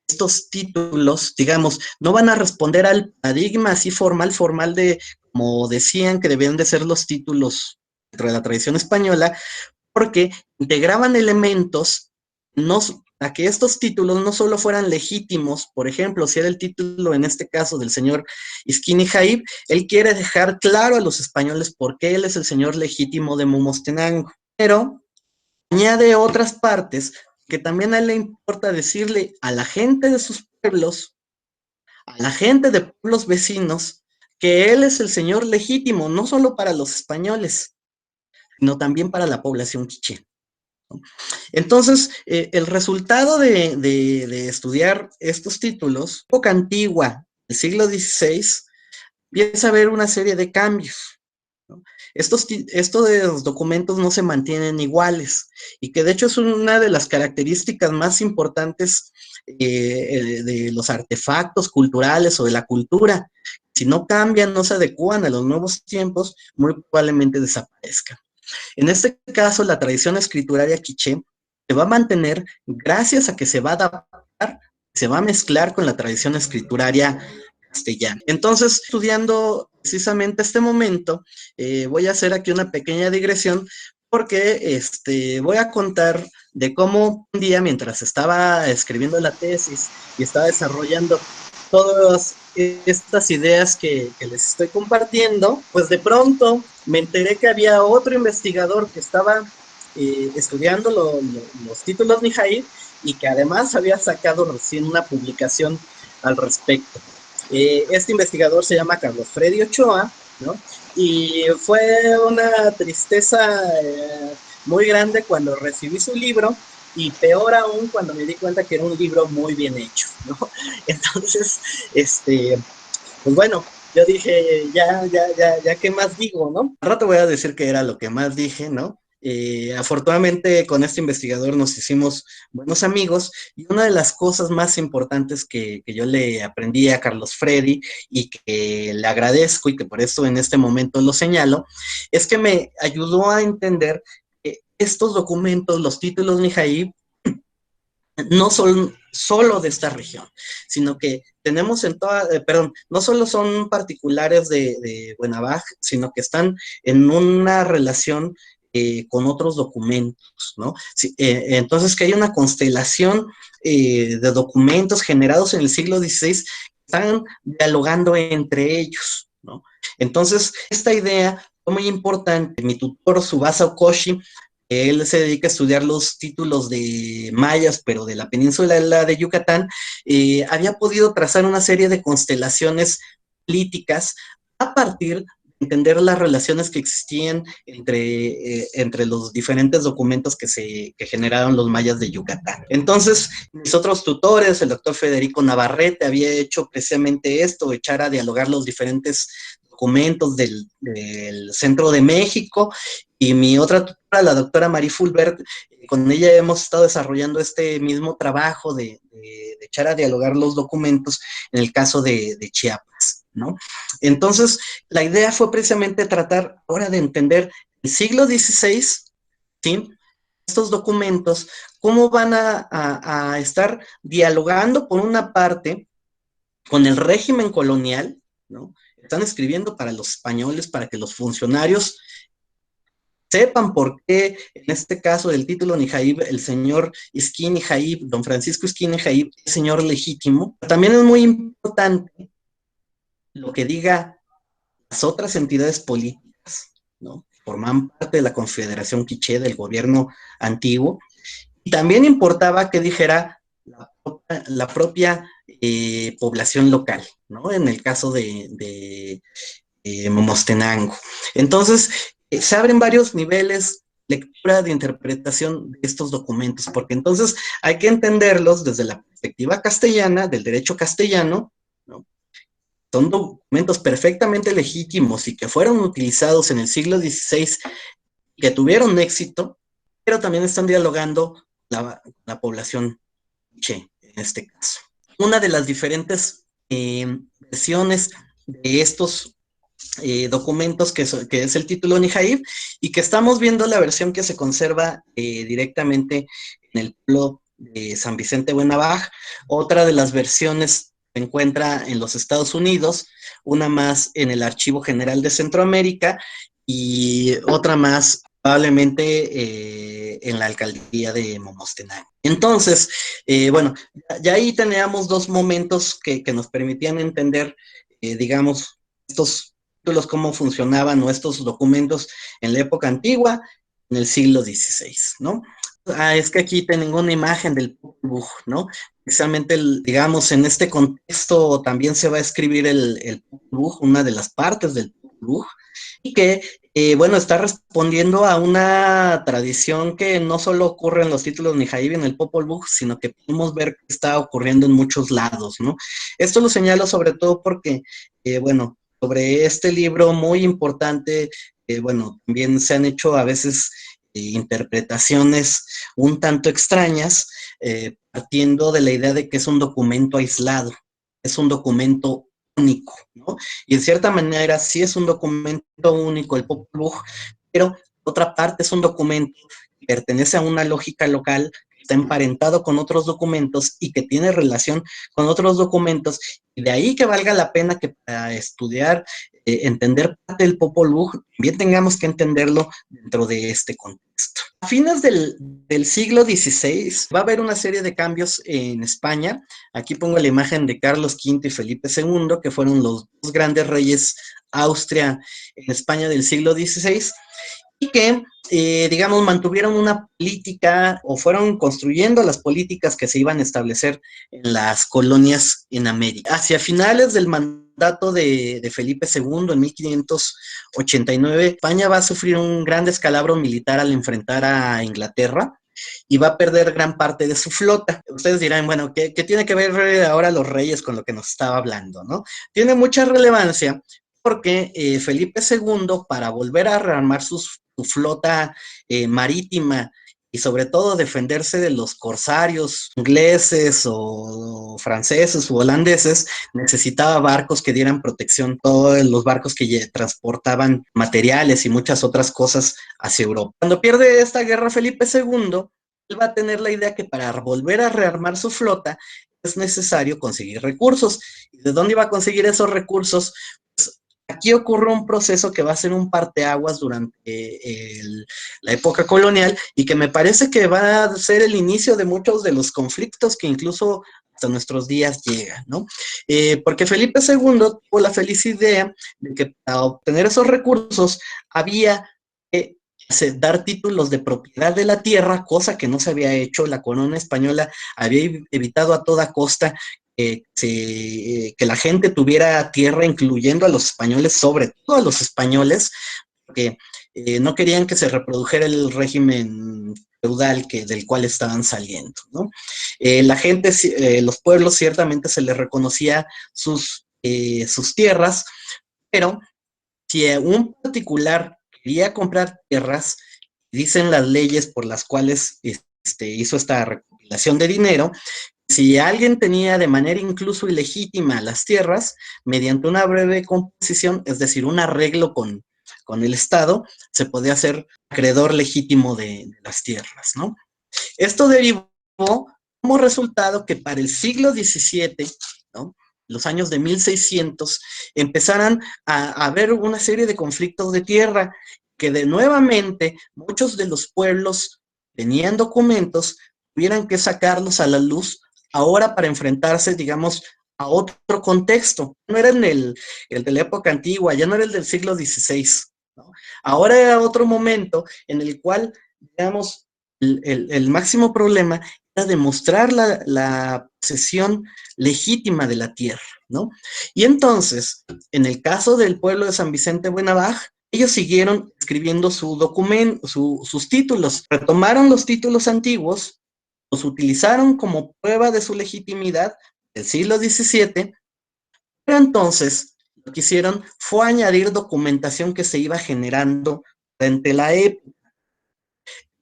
estos títulos, digamos, no van a responder al paradigma así formal de, como decían que debían de ser los títulos dentro de la tradición española, porque integraban elementos a que estos títulos no solo fueran legítimos. Por ejemplo, si era el título en este caso del señor Izquini Jaib, él quiere dejar claro a los españoles por qué él es el señor legítimo de Momostenango, pero añade otras partes que también a él le importa decirle a la gente de sus pueblos, a la gente de pueblos vecinos, que él es el señor legítimo, no solo para los españoles, sino también para la población quiché. Entonces, el resultado de estudiar estos títulos, época antigua, del siglo XVI, empieza a haber una serie de cambios, ¿no? Estos de los documentos no se mantienen iguales y que de hecho es una de las características más importantes de los artefactos culturales o de la cultura. Si no cambian, no se adecúan a los nuevos tiempos, muy probablemente desaparezcan. En este caso, la tradición escrituraria quiché se va a mantener gracias a que se va a adaptar, se va a mezclar con la tradición escrituraria castellana. Entonces, estudiando precisamente este momento, voy a hacer aquí una pequeña digresión, porque voy a contar de cómo un día, mientras estaba escribiendo la tesis y estaba desarrollando todas estas ideas que les estoy compartiendo, pues de pronto me enteré que había otro investigador que estaba estudiando los títulos Nihai y que además había sacado recién una publicación al respecto. Este investigador se llama Carlos Freddy Ochoa, ¿no? Y fue una tristeza muy grande cuando recibí su libro, y peor aún cuando me di cuenta que era un libro muy bien hecho, ¿no? Entonces, pues bueno, yo dije, ya, ¿qué más digo, no? Al rato voy a decir que era lo que más dije, ¿no? Afortunadamente con este investigador nos hicimos buenos amigos, y una de las cosas más importantes que yo le aprendí a Carlos Freddy y que le agradezco y que por eso en este momento lo señalo, es que me ayudó a entender que estos documentos, los títulos Nihai, no son solo de esta región, sino que tenemos en toda, perdón, no solo son particulares de Buenabaj, sino que están en una relación con otros documentos, ¿no? Sí, entonces que hay una constelación de documentos generados en el siglo XVI que están dialogando entre ellos, ¿no? Entonces, esta idea fue muy importante. Mi tutor, Subasa Okoshi, él se dedica a estudiar los títulos de mayas, pero de la península de Yucatán, había podido trazar una serie de constelaciones políticas a partir de entender las relaciones que existían entre los diferentes documentos que generaron los mayas de Yucatán. Entonces, mis otros tutores, el doctor Federico Navarrete, había hecho precisamente esto, echar a dialogar los diferentes documentos del centro de México, y mi otra tutora, la doctora Marie Fulbert, con ella hemos estado desarrollando este mismo trabajo de echar a dialogar los documentos en el caso de Chiapas, ¿no? Entonces, la idea fue precisamente tratar ahora de entender el siglo XVI, ¿sí? Estos documentos, cómo van a estar dialogando por una parte con el régimen colonial, ¿no? Están escribiendo para los españoles, para que los funcionarios sepan por qué, en este caso del título Nijaib, el señor Isquín Nijaib, don Francisco Isquín Nijaib, es señor legítimo. También es muy importante lo que diga las otras entidades políticas, ¿no? Forman parte de la Confederación Quiché, del gobierno antiguo, y también importaba que dijera la propia población local, ¿no? En el caso de Momostenango. Entonces, se abren varios niveles de lectura, de interpretación de estos documentos, porque entonces hay que entenderlos desde la perspectiva castellana, del derecho castellano, ¿no? Son documentos perfectamente legítimos y que fueron utilizados en el siglo XVI, que tuvieron éxito, pero también están dialogando la población che, en este caso. Una de las diferentes versiones de estos documentos que es el título Nijaib, y que estamos viendo la versión que se conserva directamente en el pueblo de San Vicente Buenabaj. Otra de las versiones se encuentra en los Estados Unidos, una más en el Archivo General de Centroamérica y otra más probablemente en la alcaldía de Momostenango. Entonces, bueno, ya ahí teníamos dos momentos que nos permitían entender, digamos, estos títulos, cómo funcionaban nuestros documentos en la época antigua, en el siglo XVI, ¿no? Es que aquí tengo una imagen del Popol Vuh, ¿no? Precisamente, digamos, en este contexto también se va a escribir el Popol Vuh, una de las partes del Popol Vuh, y que, bueno, está respondiendo a una tradición que no solo ocurre en los títulos Nijaib en el Popol Vuh, sino que podemos ver que está ocurriendo en muchos lados, ¿no? Esto lo señalo sobre todo porque, bueno, sobre este libro muy importante, bueno, también se han hecho a veces interpretaciones un tanto extrañas, partiendo de la idea de que es un documento aislado, es un documento único, ¿no? Y en cierta manera sí es un documento único el Popol Vuh, pero por otra parte es un documento que pertenece a una lógica local, que está emparentado con otros documentos y que tiene relación con otros documentos, y de ahí que valga la pena que para estudiar entender parte del Popol Vuh, también tengamos que entenderlo dentro de este contexto. A fines del siglo XVI va a haber una serie de cambios en España. Aquí pongo la imagen de Carlos V y Felipe II, que fueron los dos grandes reyes Austria en España del siglo XVI, y que, digamos, mantuvieron una política o fueron construyendo las políticas que se iban a establecer en las colonias en América. Hacia finales del mandato de Felipe II, en 1589, España va a sufrir un gran descalabro militar al enfrentar a Inglaterra y va a perder gran parte de su flota. Ustedes dirán, bueno, ¿qué tiene que ver ahora los reyes con lo que nos estaba hablando, no? Tiene mucha relevancia porque Felipe II, para volver a rearmar su flota marítima y sobre todo defenderse de los corsarios ingleses o franceses o holandeses, necesitaba barcos que dieran protección, todos los barcos que transportaban materiales y muchas otras cosas hacia Europa. Cuando pierde esta guerra Felipe II, él va a tener la idea que para volver a rearmar su flota es necesario conseguir recursos. ¿Y de dónde iba a conseguir esos recursos? Pues aquí ocurre un proceso que va a ser un parteaguas durante la época colonial y que me parece que va a ser el inicio de muchos de los conflictos que incluso hasta nuestros días llegan, ¿no? Porque Felipe II tuvo la feliz idea de que para obtener esos recursos había que dar títulos de propiedad de la tierra, cosa que no se había hecho. La corona española había evitado a toda costa que la gente tuviera tierra, incluyendo a los españoles, sobre todo a los españoles, porque no querían que se reprodujera el régimen feudal del cual estaban saliendo, ¿no? La gente, los pueblos ciertamente se les reconocía sus tierras, pero si un particular quería comprar tierras, dicen las leyes por las cuales hizo esta recopilación de dinero, si alguien tenía de manera incluso ilegítima las tierras, mediante una breve composición, es decir, un arreglo con el Estado, se podía hacer acreedor legítimo de las tierras, ¿no? Esto derivó como resultado que para el siglo XVII, ¿no?, los años de 1600, empezaran a haber una serie de conflictos de tierra, que nuevamente muchos de los pueblos tenían documentos, tuvieran que sacarlos a la luz ahora para enfrentarse, digamos, a otro contexto. No era el de la época antigua, ya no era el del siglo XVI, ¿no? Ahora era otro momento en el cual, digamos, el máximo problema era demostrar la posesión legítima de la tierra, ¿no? Y entonces, en el caso del pueblo de San Vicente Buenavaj, ellos siguieron escribiendo su documento, sus títulos, retomaron los títulos antiguos, los utilizaron como prueba de su legitimidad del siglo XVII, pero entonces lo que hicieron fue añadir documentación que se iba generando durante la época.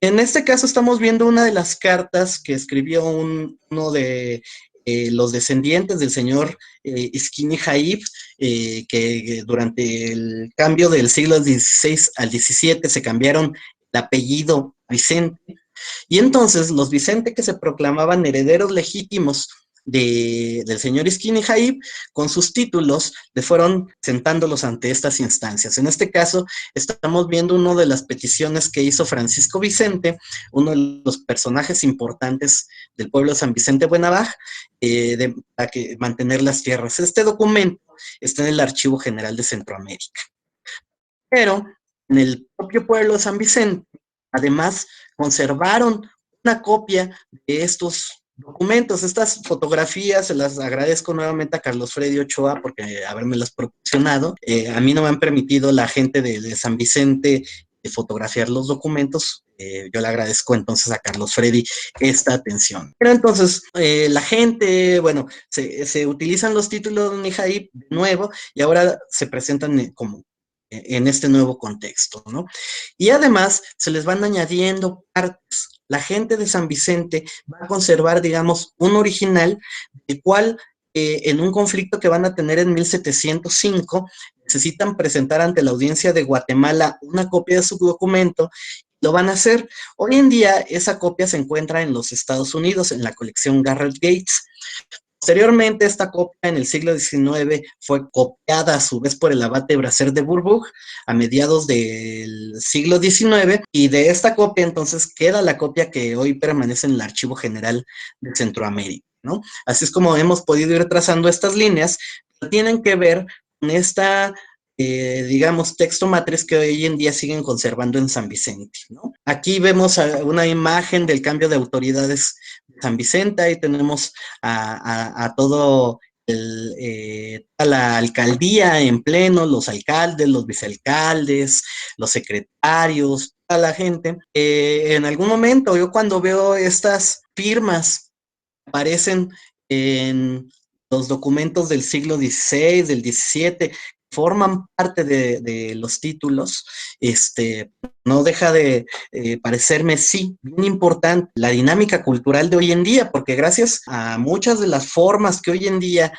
En este caso estamos viendo una de las cartas que escribió uno de los descendientes del señor Skinny Jaib, que durante el cambio del siglo XVI al XVII se cambiaron el apellido Vicente, y entonces los Vicente que se proclamaban herederos legítimos del señor Skinny Jaib, con sus títulos, le fueron sentándolos ante estas instancias. En este caso, estamos viendo una de las peticiones que hizo Francisco Vicente, uno de los personajes importantes del pueblo de San Vicente Buenavaj, para mantener las tierras. Este documento está en el Archivo General de Centroamérica. Pero en el propio pueblo de San Vicente, además, conservaron una copia de estos documentos. Estas fotografías se las agradezco nuevamente a Carlos Freddy Ochoa porque habérmelas proporcionado. A mí no me han permitido la gente de San Vicente fotografiar los documentos. Yo le agradezco entonces a Carlos Freddy esta atención. Pero entonces la gente, bueno, se utilizan los títulos de Nijaib de nuevo y ahora se presentan como en este nuevo contexto, ¿no? Y además se les van añadiendo partes. La gente de San Vicente va a conservar, digamos, un original, el cual en un conflicto que van a tener en 1705, necesitan presentar ante la audiencia de Guatemala una copia de su documento. Lo van a hacer. Hoy en día esa copia se encuentra en los Estados Unidos, en la colección Garrett Gates. Posteriormente, esta copia en el siglo XIX fue copiada a su vez por el abate Bracer de Bourbourg a mediados del siglo XIX, y de esta copia entonces queda la copia que hoy permanece en el Archivo General de Centroamérica, ¿no? Así es como hemos podido ir trazando estas líneas que tienen que ver con esta digamos, texto matriz que hoy en día siguen conservando en San Vicente, ¿no? Aquí vemos una imagen del cambio de autoridades de San Vicente, ahí tenemos a todo a la alcaldía en pleno, los alcaldes, los vicealcaldes, los secretarios, a la gente. En algún momento, yo cuando veo estas firmas, aparecen en los documentos del siglo XVI, del XVII, forman parte de los títulos, no deja de parecerme, sí, bien importante la dinámica cultural de hoy en día, porque gracias a muchas de las formas que hoy en día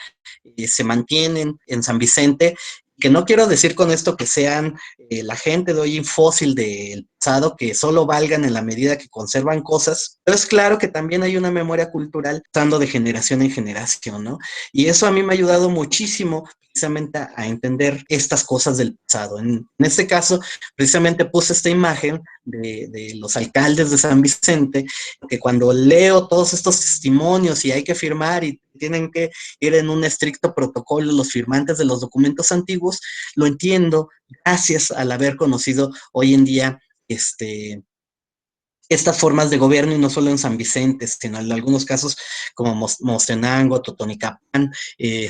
se mantienen en San Vicente, que no quiero decir con esto que sean la gente de hoy fósil del pasado, que solo valgan en la medida que conservan cosas, pero es claro que también hay una memoria cultural pasando de generación en generación, ¿no? Y eso a mí me ha ayudado muchísimo precisamente a entender estas cosas del pasado. En este caso, precisamente puse esta imagen de los alcaldes de San Vicente, que cuando leo todos estos testimonios y hay que firmar y tienen que ir en un estricto protocolo los firmantes de los documentos antiguos, lo entiendo gracias al haber conocido hoy en día estas formas de gobierno, y no solo en San Vicente, sino en algunos casos como Mostenango, Totonicapán, y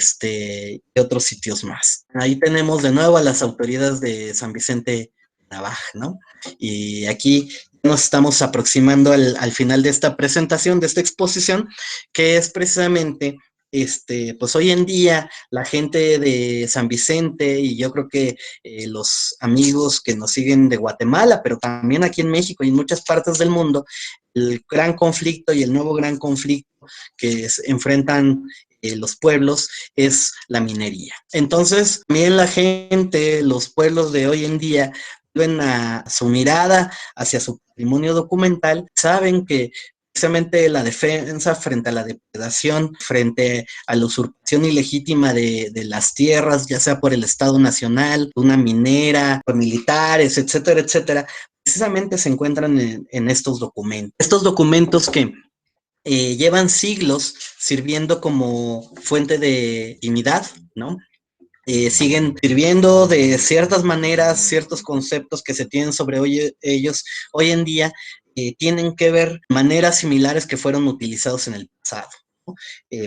otros sitios más. Ahí tenemos de nuevo a las autoridades de San Vicente Navaja, ¿no? Y aquí nos estamos aproximando al final de esta presentación, de esta exposición, que es precisamente pues hoy en día la gente de San Vicente, y yo creo que los amigos que nos siguen de Guatemala, pero también aquí en México y en muchas partes del mundo, el gran conflicto y el nuevo gran conflicto que enfrentan los pueblos es la minería. Entonces, también la gente, los pueblos de hoy en día, vuelven a su mirada hacia su patrimonio documental, saben que precisamente la defensa frente a la depredación, frente a la usurpación ilegítima de las tierras, ya sea por el Estado Nacional, una minera, por militares, etcétera, etcétera, precisamente se encuentran en estos documentos. Estos documentos que llevan siglos sirviendo como fuente de dignidad, ¿no? Siguen sirviendo de ciertas maneras, ciertos conceptos que se tienen sobre ellos hoy en día, tienen que ver maneras similares que fueron utilizados en el pasado, ¿no?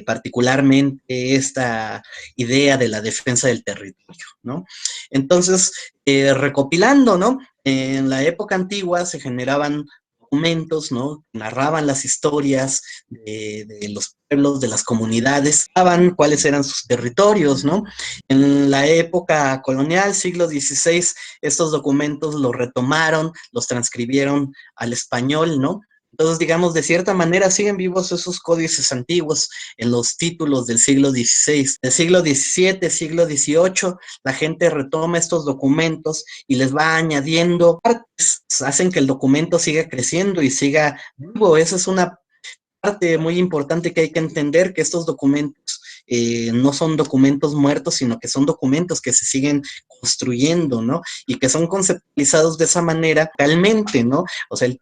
Particularmente esta idea de la defensa del territorio, ¿no? Entonces, recopilando, ¿no? En la época antigua se generaban documentos, ¿no? Narraban las historias de los pueblos, de las comunidades, saben cuáles eran sus territorios, ¿no? En la época colonial, siglo XVI, estos documentos los retomaron, los transcribieron al español, ¿no? Entonces, digamos, de cierta manera siguen vivos esos códices antiguos en los títulos del siglo XVI. Del siglo XVII, siglo XVIII, la gente retoma estos documentos y les va añadiendo partes, hacen que el documento siga creciendo y siga vivo. Esa es una parte muy importante que hay que entender, que estos documentos no son documentos muertos, sino que son documentos que se siguen construyendo, ¿no? Y que son conceptualizados de esa manera realmente, ¿no? O sea, el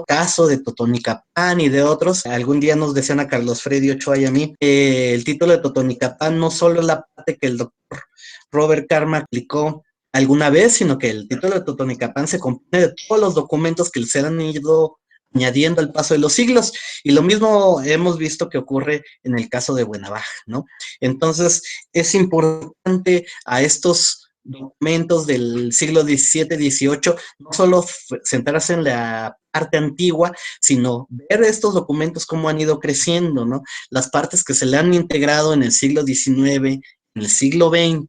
caso de Totonicapán y de otros, algún día nos decían a Carlos Freddy Ochoa y a mí, el título de Totonicapán no solo es la parte que el doctor Robert Karma aplicó alguna vez, sino que el título de Totonicapán se compone de todos los documentos que se han ido añadiendo al paso de los siglos, y lo mismo hemos visto que ocurre en el caso de Buenavaja, ¿no? Entonces, es importante a estos documentos del siglo XVII, XVIII, no solo centrarse en la parte antigua, sino ver estos documentos cómo han ido creciendo, ¿no? Las partes que se le han integrado en el siglo XIX, en el siglo XX,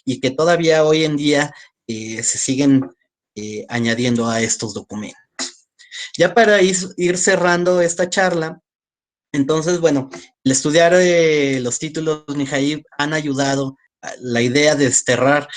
y que todavía hoy en día se siguen añadiendo a estos documentos. Ya para ir cerrando esta charla, entonces, bueno, el estudiar los títulos Mijaíl han ayudado a la idea de desterrar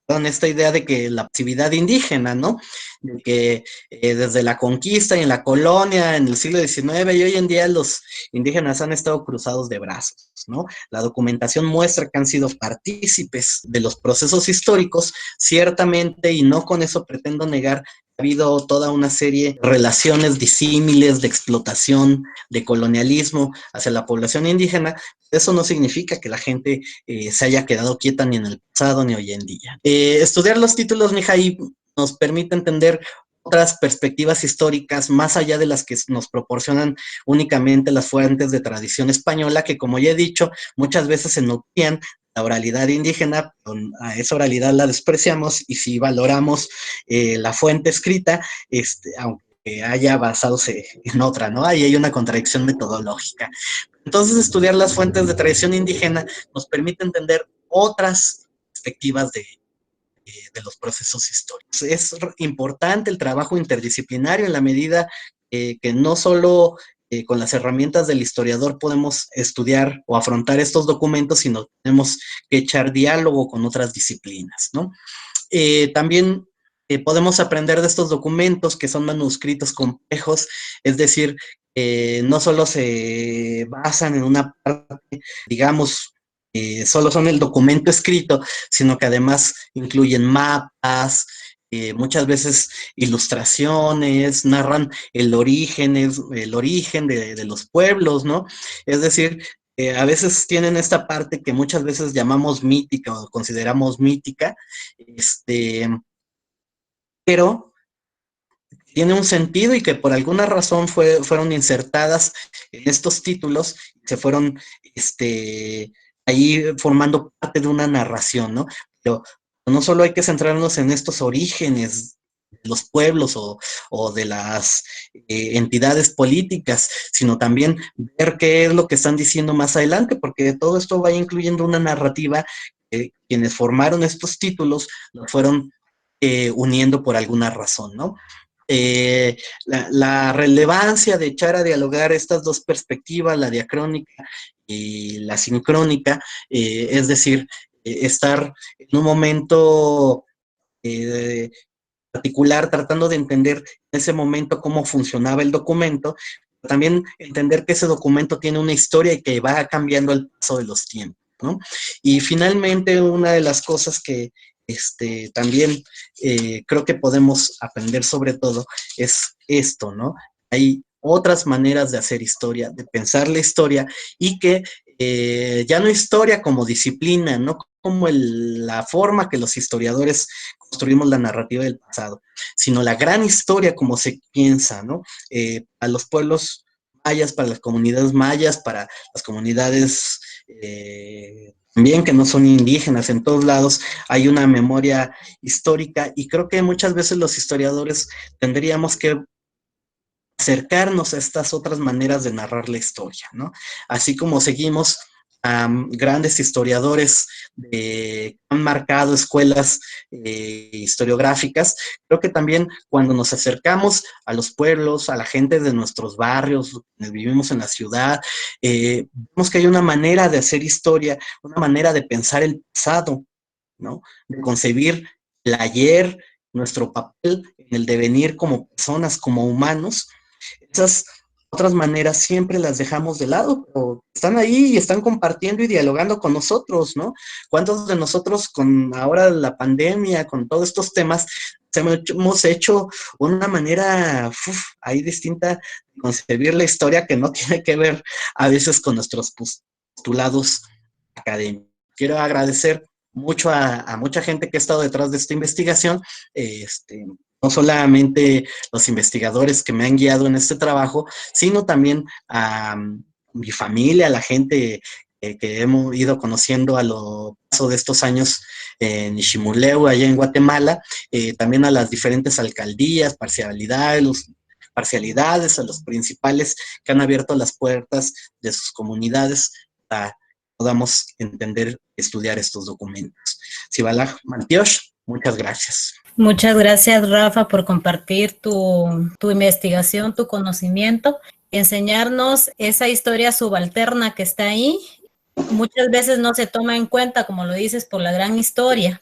con esta idea de que la pasividad indígena, ¿no? De que desde la conquista y en la colonia en el siglo XIX y hoy en día los indígenas han estado cruzados de brazos, ¿no? La documentación muestra que han sido partícipes de los procesos históricos, ciertamente, y no con eso pretendo negar, ha habido toda una serie de relaciones disímiles, de explotación, de colonialismo hacia la población indígena. Eso no significa que la gente se haya quedado quieta ni en el pasado ni hoy en día. Estudiar los títulos, Mijaí, nos permite entender otras perspectivas históricas más allá de las que nos proporcionan únicamente las fuentes de tradición española, que como ya he dicho, muchas veces se nutrían la oralidad indígena, a esa oralidad la despreciamos y si valoramos la fuente escrita, aunque haya basado en otra, ¿no? Ahí hay una contradicción metodológica. Entonces, estudiar las fuentes de tradición indígena nos permite entender otras perspectivas de los procesos históricos. Es importante el trabajo interdisciplinario en la medida que no solo con las herramientas del historiador podemos estudiar o afrontar estos documentos, sino tenemos que echar diálogo con otras disciplinas, ¿no? También podemos aprender de estos documentos que son manuscritos complejos, es decir, no solo se basan en una parte, digamos, solo son el documento escrito, sino que además incluyen mapas, muchas veces ilustraciones, narran el origen de los pueblos, ¿no? Es decir, a veces tienen esta parte que muchas veces llamamos mítica o consideramos mítica, pero tiene un sentido y que por alguna razón fueron insertadas en estos títulos, se fueron ahí formando parte de una narración, ¿no? Pero no solo hay que centrarnos en estos orígenes de los pueblos o de las entidades políticas, sino también ver qué es lo que están diciendo más adelante, porque todo esto va incluyendo una narrativa que quienes formaron estos títulos lo fueron uniendo por alguna razón, ¿no? La relevancia de echar a dialogar estas dos perspectivas, la diacrónica y la sincrónica, es decir, estar en un momento particular tratando de entender en ese momento cómo funcionaba el documento, también entender que ese documento tiene una historia y que va cambiando al paso de los tiempos, ¿no? Y finalmente, una de las cosas que también creo que podemos aprender sobre todo es esto, ¿no? Hay otras maneras de hacer historia, de pensar la historia y que ya no historia como disciplina, no como la forma que los historiadores construimos la narrativa del pasado, sino la gran historia como se piensa, ¿no? A los pueblos mayas, para las comunidades mayas, para las comunidades también que no son indígenas, en todos lados hay una memoria histórica y creo que muchas veces los historiadores tendríamos que acercarnos a estas otras maneras de narrar la historia, ¿no? Así como seguimos a grandes historiadores que han marcado escuelas historiográficas, creo que también cuando nos acercamos a los pueblos, a la gente de nuestros barrios, vivimos en la ciudad, vemos que hay una manera de hacer historia, una manera de pensar el pasado, ¿no? De concebir el ayer, nuestro papel en el devenir como personas, como humanos. Esas otras maneras siempre las dejamos de lado, pero están ahí y están compartiendo y dialogando con nosotros, ¿no? ¿Cuántos de nosotros con ahora la pandemia, con todos estos temas, hemos hecho una manera ahí distinta de concebir la historia que no tiene que ver a veces con nuestros postulados académicos? Quiero agradecer mucho a mucha gente que ha estado detrás de esta investigación, no solamente los investigadores que me han guiado en este trabajo, sino también a mi familia, a la gente que hemos ido conociendo a lo largo de estos años en Ximuleu, allá en Guatemala, también a las diferentes alcaldías, parcialidades, a los principales que han abierto las puertas de sus comunidades para que podamos entender, estudiar estos documentos. Sibalaj Mantiosh, muchas gracias. Muchas gracias, Rafa, por compartir tu investigación, tu conocimiento, enseñarnos esa historia subalterna que está ahí. Muchas veces no se toma en cuenta, como lo dices, por la gran historia.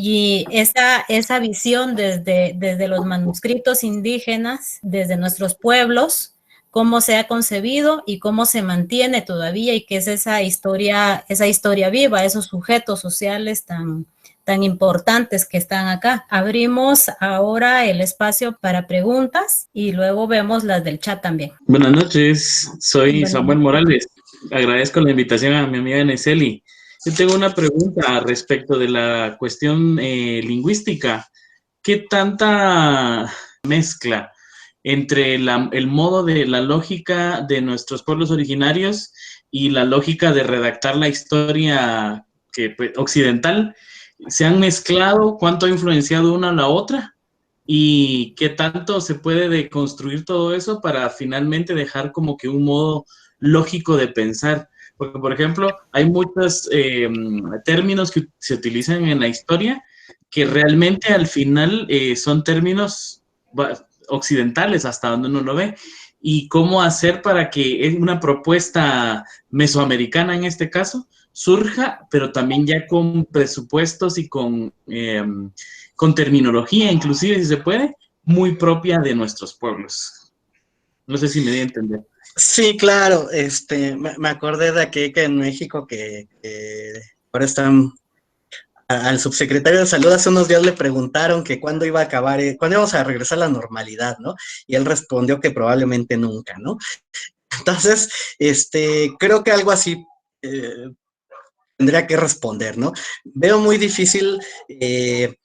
Y esa visión desde los manuscritos indígenas, desde nuestros pueblos, cómo se ha concebido y cómo se mantiene todavía, y qué es esa historia viva, esos sujetos sociales tan importantes que están acá. Abrimos ahora el espacio para preguntas y luego vemos las del chat también. Buenas noches, soy Samuel Morales. Agradezco la invitación a mi amiga Neseli. Yo tengo una pregunta respecto de la cuestión lingüística. ¿Qué tanta mezcla entre el modo de la lógica de nuestros pueblos originarios y la lógica de redactar la historia occidental se han mezclado? ¿Cuánto ha influenciado una a la otra? ¿Y qué tanto se puede deconstruir todo eso para finalmente dejar como que un modo lógico de pensar? Porque, por ejemplo, hay muchos términos que se utilizan en la historia que realmente al final son términos occidentales, hasta donde uno lo ve. Y cómo hacer para que una propuesta mesoamericana, en este caso, surja, pero también ya con presupuestos y con terminología, inclusive, si se puede, muy propia de nuestros pueblos. No sé si me di a entender. Sí, claro, me acordé de aquí que en México que ahora están al subsecretario de Salud hace unos días le preguntaron que cuándo iba a acabar, cuándo íbamos a regresar a la normalidad, ¿no? Y él respondió que probablemente nunca, ¿no? Entonces, creo que algo así tendría que responder, ¿no? Veo muy difícil en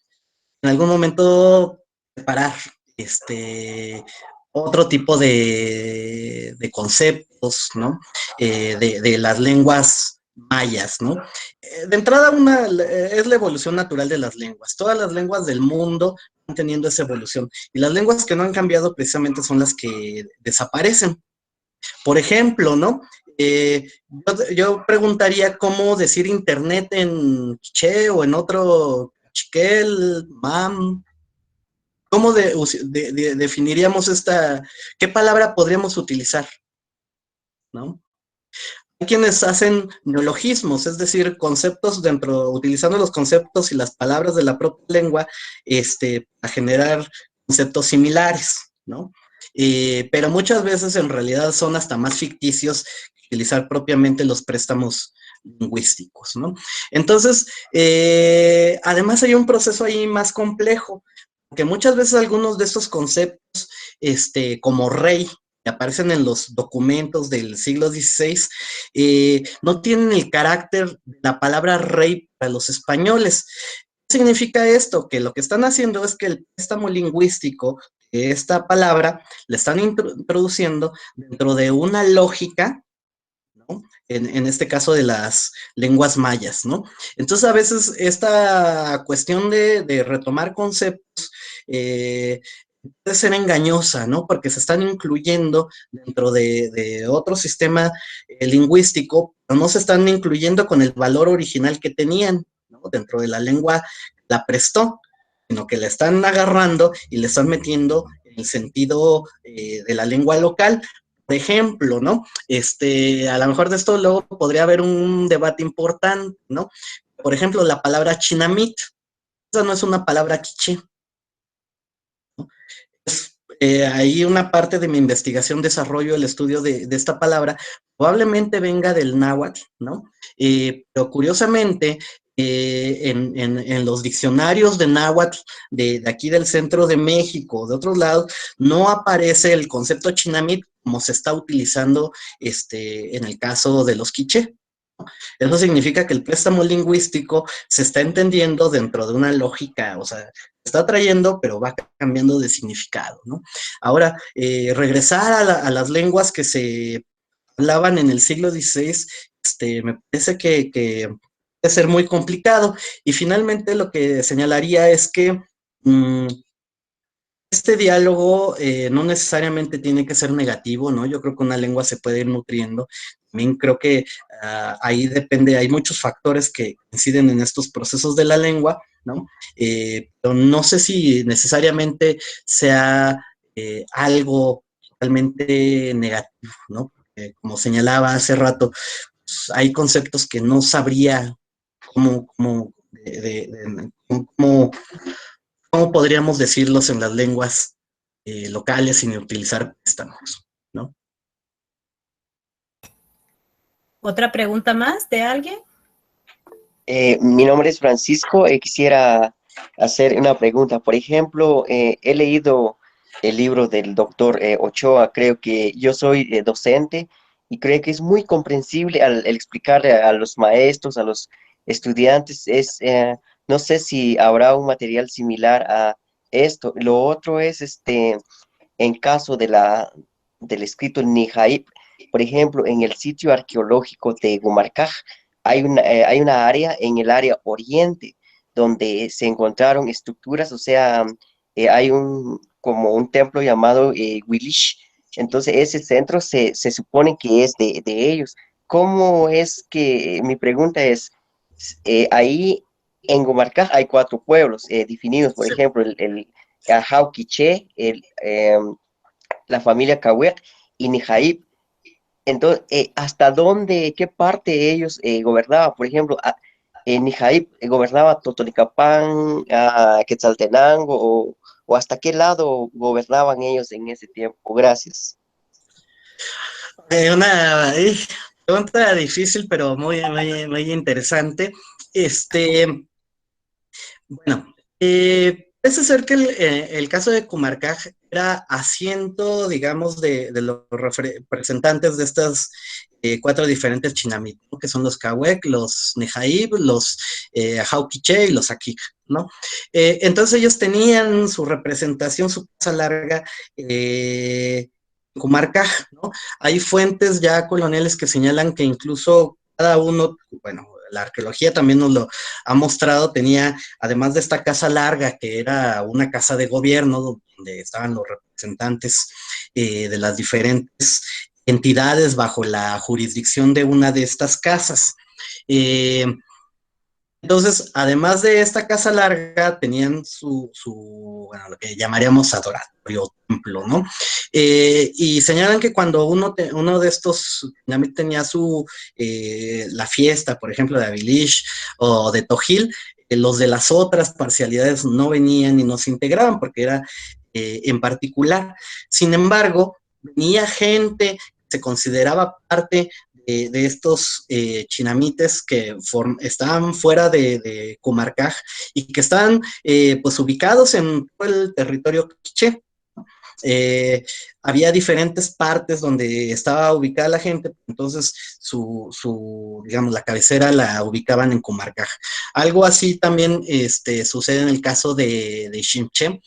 algún momento separar otro tipo de conceptos, ¿no? De las lenguas mayas, ¿no? De entrada, es la evolución natural de las lenguas. Todas las lenguas del mundo están teniendo esa evolución. Y las lenguas que no han cambiado precisamente son las que desaparecen. Por ejemplo, ¿no? Yo preguntaría cómo decir internet en quiché o en otro chiquel, mam. ¿Cómo definiríamos qué palabra podríamos utilizar? ¿No? Hay quienes hacen neologismos, es decir, conceptos utilizando los conceptos y las palabras de la propia lengua, a generar conceptos similares, ¿no? Pero muchas veces en realidad son hasta más ficticios que utilizar propiamente los préstamos lingüísticos, ¿no? Entonces, además hay un proceso ahí más complejo, porque muchas veces algunos de estos conceptos, como rey, que aparecen en los documentos del siglo XVI, no tienen el carácter de la palabra rey para los españoles. ¿Qué significa esto? Que lo que están haciendo es que el préstamo lingüístico de esta palabra le están introduciendo dentro de una lógica, ¿no? En este caso de las lenguas mayas, ¿no? Entonces, a veces esta cuestión de retomar conceptos puede ser engañosa, ¿no? Porque se están incluyendo dentro de otro sistema lingüístico, pero no se están incluyendo con el valor original que tenían, ¿no? Dentro de la lengua la prestó, sino que la están agarrando y le están metiendo en el sentido de la lengua local. Por ejemplo, ¿no? A lo mejor de esto luego podría haber un debate importante, ¿no? Por ejemplo, la palabra chinamit, esa no es una palabra quiché. Ahí una parte de mi investigación, desarrollo, el estudio de esta palabra, probablemente venga del náhuatl, ¿no? Pero curiosamente, en los diccionarios de náhuatl de aquí del centro de México, de otros lados, no aparece el concepto chinamit como se está utilizando en el caso de los quiché. Eso significa que el préstamo lingüístico se está entendiendo dentro de una lógica, o sea, se está trayendo, pero va cambiando de significado, ¿no? Ahora, regresar a las lenguas que se hablaban en el siglo XVI, me parece que puede ser muy complicado. Y finalmente lo que señalaría es que este diálogo no necesariamente tiene que ser negativo, ¿no? Yo creo que una lengua se puede ir nutriendo. También creo que ahí depende, hay muchos factores que inciden en estos procesos de la lengua, ¿no? Pero no sé si necesariamente sea algo totalmente negativo, ¿no? Como señalaba hace rato, pues, hay conceptos que no sabría cómo ¿cómo podríamos decirlos en las lenguas locales sin utilizar préstamos, ¿no? ¿Otra pregunta más de alguien? Mi nombre es Francisco y quisiera hacer una pregunta. Por ejemplo, he leído el libro del doctor Ochoa. Creo que yo soy docente y creo que es muy comprensible al explicarle a los maestros, a los estudiantes. No sé si habrá un material similar a esto. Lo otro es, en caso del escrito Nijaip, por ejemplo, en el sitio arqueológico de Gumarcaj, hay una área en el área oriente donde se encontraron estructuras, o sea, hay como un templo llamado Wilish. Entonces, ese centro se supone que es de ellos. ¿Cómo es que, mi pregunta es, ahí en Gumarcaj hay 4 pueblos definidos, por Sí. ejemplo, el Ajau Quiché, la familia Cahuec y Nijaip. Entonces, ¿hasta dónde, qué parte ellos gobernaban? Por ejemplo, Nijaip gobernaba Totonicapán, Quetzaltenango, o hasta qué lado gobernaban ellos en ese tiempo. Gracias. Una pregunta difícil, pero muy interesante. Bueno, parece ser que el caso de Cumarcaj era asiento, digamos, de los representantes de estas 4 diferentes chinamit, ¿no? Que son los Cahuec, los Nejaib, los Ajauquiché y los Aquij, ¿no? Entonces ellos tenían su representación, su casa larga, Cumarcaj, ¿no? Hay fuentes ya coloniales que señalan que incluso cada uno, bueno, la arqueología también nos lo ha mostrado, tenía, además de esta casa larga, que era una casa de gobierno, donde estaban los representantes de las diferentes entidades bajo la jurisdicción de una de estas casas. Entonces, además de esta casa larga, tenían bueno, lo que llamaríamos adoratorio, templo, ¿no? Y señalan que cuando uno de estos también tenía la fiesta, por ejemplo, de Avilish o de Tojil, los de las otras parcialidades no venían y no se integraban porque era en particular. Sin embargo, venía gente que se consideraba parte de estos chinamites que estaban fuera de Cumarcaj y que estaban pues ubicados en todo el territorio quiché. Había diferentes partes donde estaba ubicada la gente, entonces digamos, la cabecera la ubicaban en Cumarcaj. Algo así también sucede en el caso de Xinché.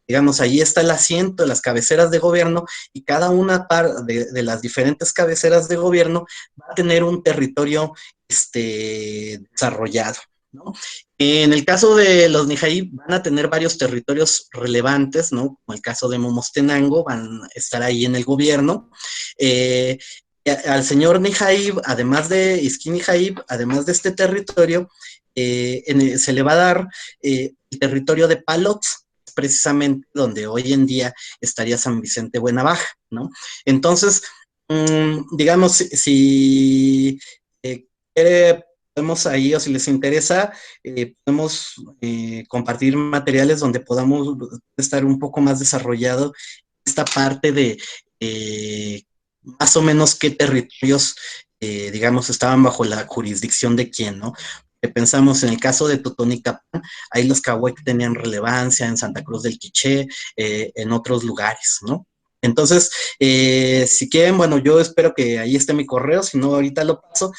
Digamos, ahí está el asiento de las cabeceras de gobierno y cada una de las diferentes cabeceras de gobierno va a tener un territorio desarrollado, ¿no? En el caso de los Nijaí van a tener varios territorios relevantes, ¿no? Como el caso de Momostenango, van a estar ahí en el gobierno. Al señor Nijaí, además de Isquín Nijaí, además de este territorio, se le va a dar el territorio de Palox, precisamente donde hoy en día estaría San Vicente Buenabaja, ¿no? Entonces, digamos, si podemos ahí, o si les interesa, podemos compartir materiales donde podamos estar un poco más desarrollado esta parte de más o menos qué territorios, digamos, estaban bajo la jurisdicción de quién, ¿no? Pensamos en el caso de Totonicapán, ahí los Cahuec tenían relevancia, en Santa Cruz del Quiché, en otros lugares, ¿no? Entonces, si quieren, bueno, yo espero que ahí esté mi correo, si no, ahorita lo paso,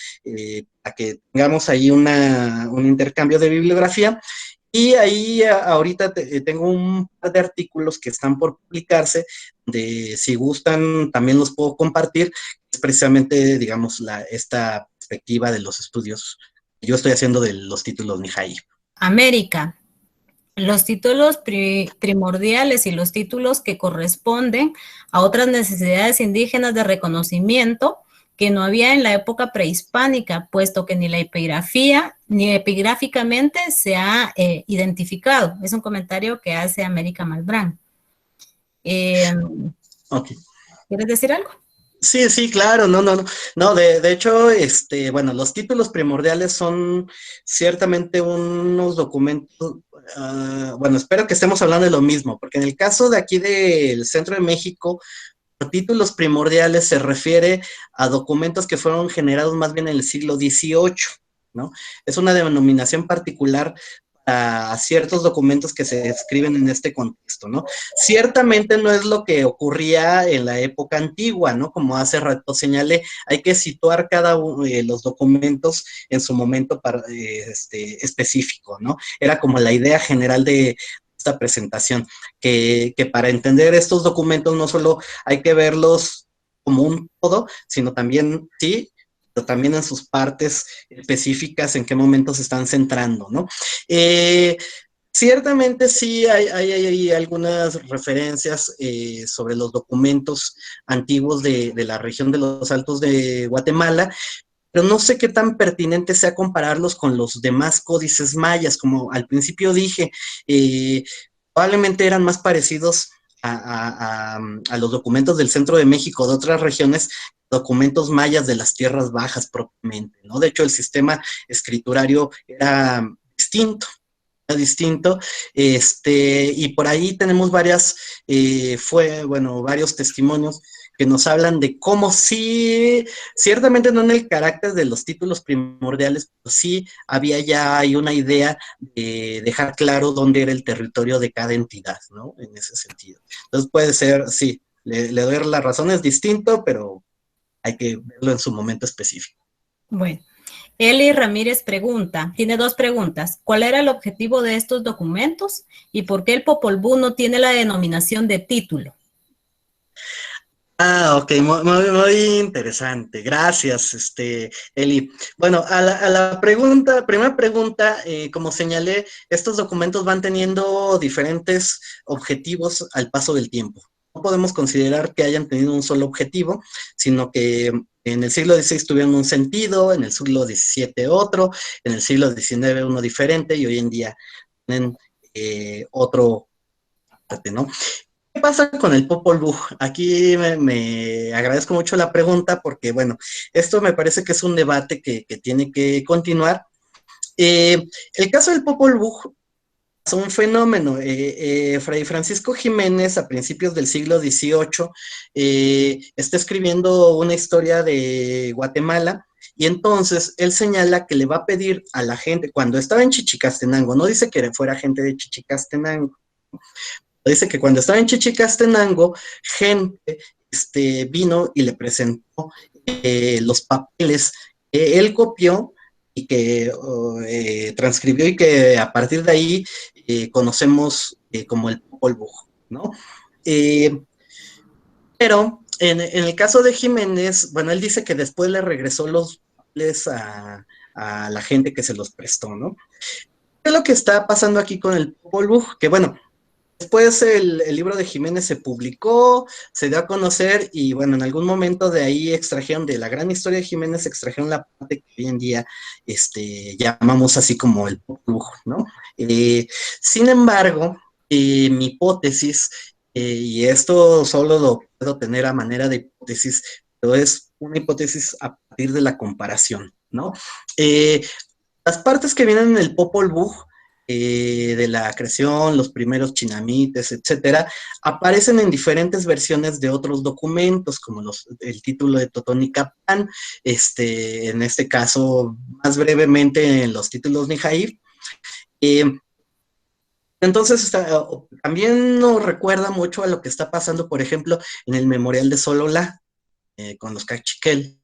para que tengamos ahí un intercambio de bibliografía. Y ahí ahorita tengo un par de artículos que están por publicarse, de si gustan también los puedo compartir, es precisamente, digamos, esta perspectiva de los estudios yo estoy haciendo de los títulos Nijaí. América. Los títulos primordiales y los títulos que corresponden a otras necesidades indígenas de reconocimiento que no había en la época prehispánica, puesto que ni la epigrafía ni epigráficamente se ha identificado. Es un comentario que hace América Malbrán. Okay. ¿Quieres decir algo? Sí, sí, claro, no, de hecho, bueno, los títulos primordiales son ciertamente unos documentos, bueno, espero que estemos hablando de lo mismo, porque en el caso de aquí del Centro de México, títulos primordiales se refiere a documentos que fueron generados más bien en el siglo XVIII, ¿no? Es una denominación particular a ciertos documentos que se escriben en este contexto, ¿no? Ciertamente no es lo que ocurría en la época antigua, ¿no? Como hace rato señalé, hay que situar cada uno de los documentos en su momento específico, ¿no? Era como la idea general de esta presentación, que para entender estos documentos no solo hay que verlos como un todo, sino también, sí, pero también en sus partes específicas, en qué momentos se están centrando, ¿no? Ciertamente sí hay algunas referencias sobre los documentos antiguos de la región de los Altos de Guatemala, pero no sé qué tan pertinente sea compararlos con los demás códices mayas, como al principio dije, probablemente eran más parecidos a los documentos del centro de México, de otras regiones, documentos mayas de las tierras bajas propiamente, ¿no? De hecho, el sistema escriturario era distinto, y por ahí tenemos varios testimonios que nos hablan de cómo sí, ciertamente no en el carácter de los títulos primordiales, pero sí había ya hay una idea de dejar claro dónde era el territorio de cada entidad, ¿no? En ese sentido. Entonces puede ser, sí, le doy la razón, es distinto, pero hay que verlo en su momento específico. Bueno. Eli Ramírez pregunta, tiene dos preguntas. ¿Cuál era el objetivo de estos documentos? ¿Y por qué el Popol Vuh no tiene la denominación de título? Ok, muy interesante. Gracias, Eli. Bueno, a la primera pregunta, como señalé, estos documentos van teniendo diferentes objetivos al paso del tiempo. No podemos considerar que hayan tenido un solo objetivo, sino que en el siglo XVI tuvieron un sentido, en el siglo XVII otro, en el siglo XIX uno diferente, y hoy en día tienen otro, ¿no? ¿Qué pasa con el Popol Vuh? Aquí me agradezco mucho la pregunta porque, bueno, esto me parece que es un debate que tiene que continuar. El caso del Popol Vuh es un fenómeno. Fray Francisco Jiménez, a principios del siglo XVIII, está escribiendo una historia de Guatemala, y entonces él señala que le va a pedir a la gente, cuando estaba en Chichicastenango, no dice que fuera gente de Chichicastenango, dice que cuando estaba en Chichicastenango, gente vino y le presentó los papeles que él copió y que transcribió, y que a partir de ahí conocemos como el Popol Vuh, ¿no? Pero en el caso de Jiménez, bueno, él dice que después le regresó los papeles a la gente que se los prestó, ¿no? ¿Qué es lo que está pasando aquí con el Popol Vuh? Que bueno, después el libro de Jiménez se publicó, se dio a conocer, y bueno, en algún momento de ahí extrajeron, de la gran historia de Jiménez, extrajeron la parte que hoy en día llamamos así como el Popol Vuh, ¿no? Sin embargo, mi hipótesis, y esto solo lo puedo tener a manera de hipótesis, pero es una hipótesis a partir de la comparación, ¿no? Las partes que vienen en el Popol Vuh, de la creación, los primeros chinamites, etcétera, aparecen en diferentes versiones de otros documentos, como el título de Totonicapán, en este caso, más brevemente, en los títulos Nijair. Entonces, también nos recuerda mucho a lo que está pasando, por ejemplo, en el Memorial de Sololá, con los cachiquel.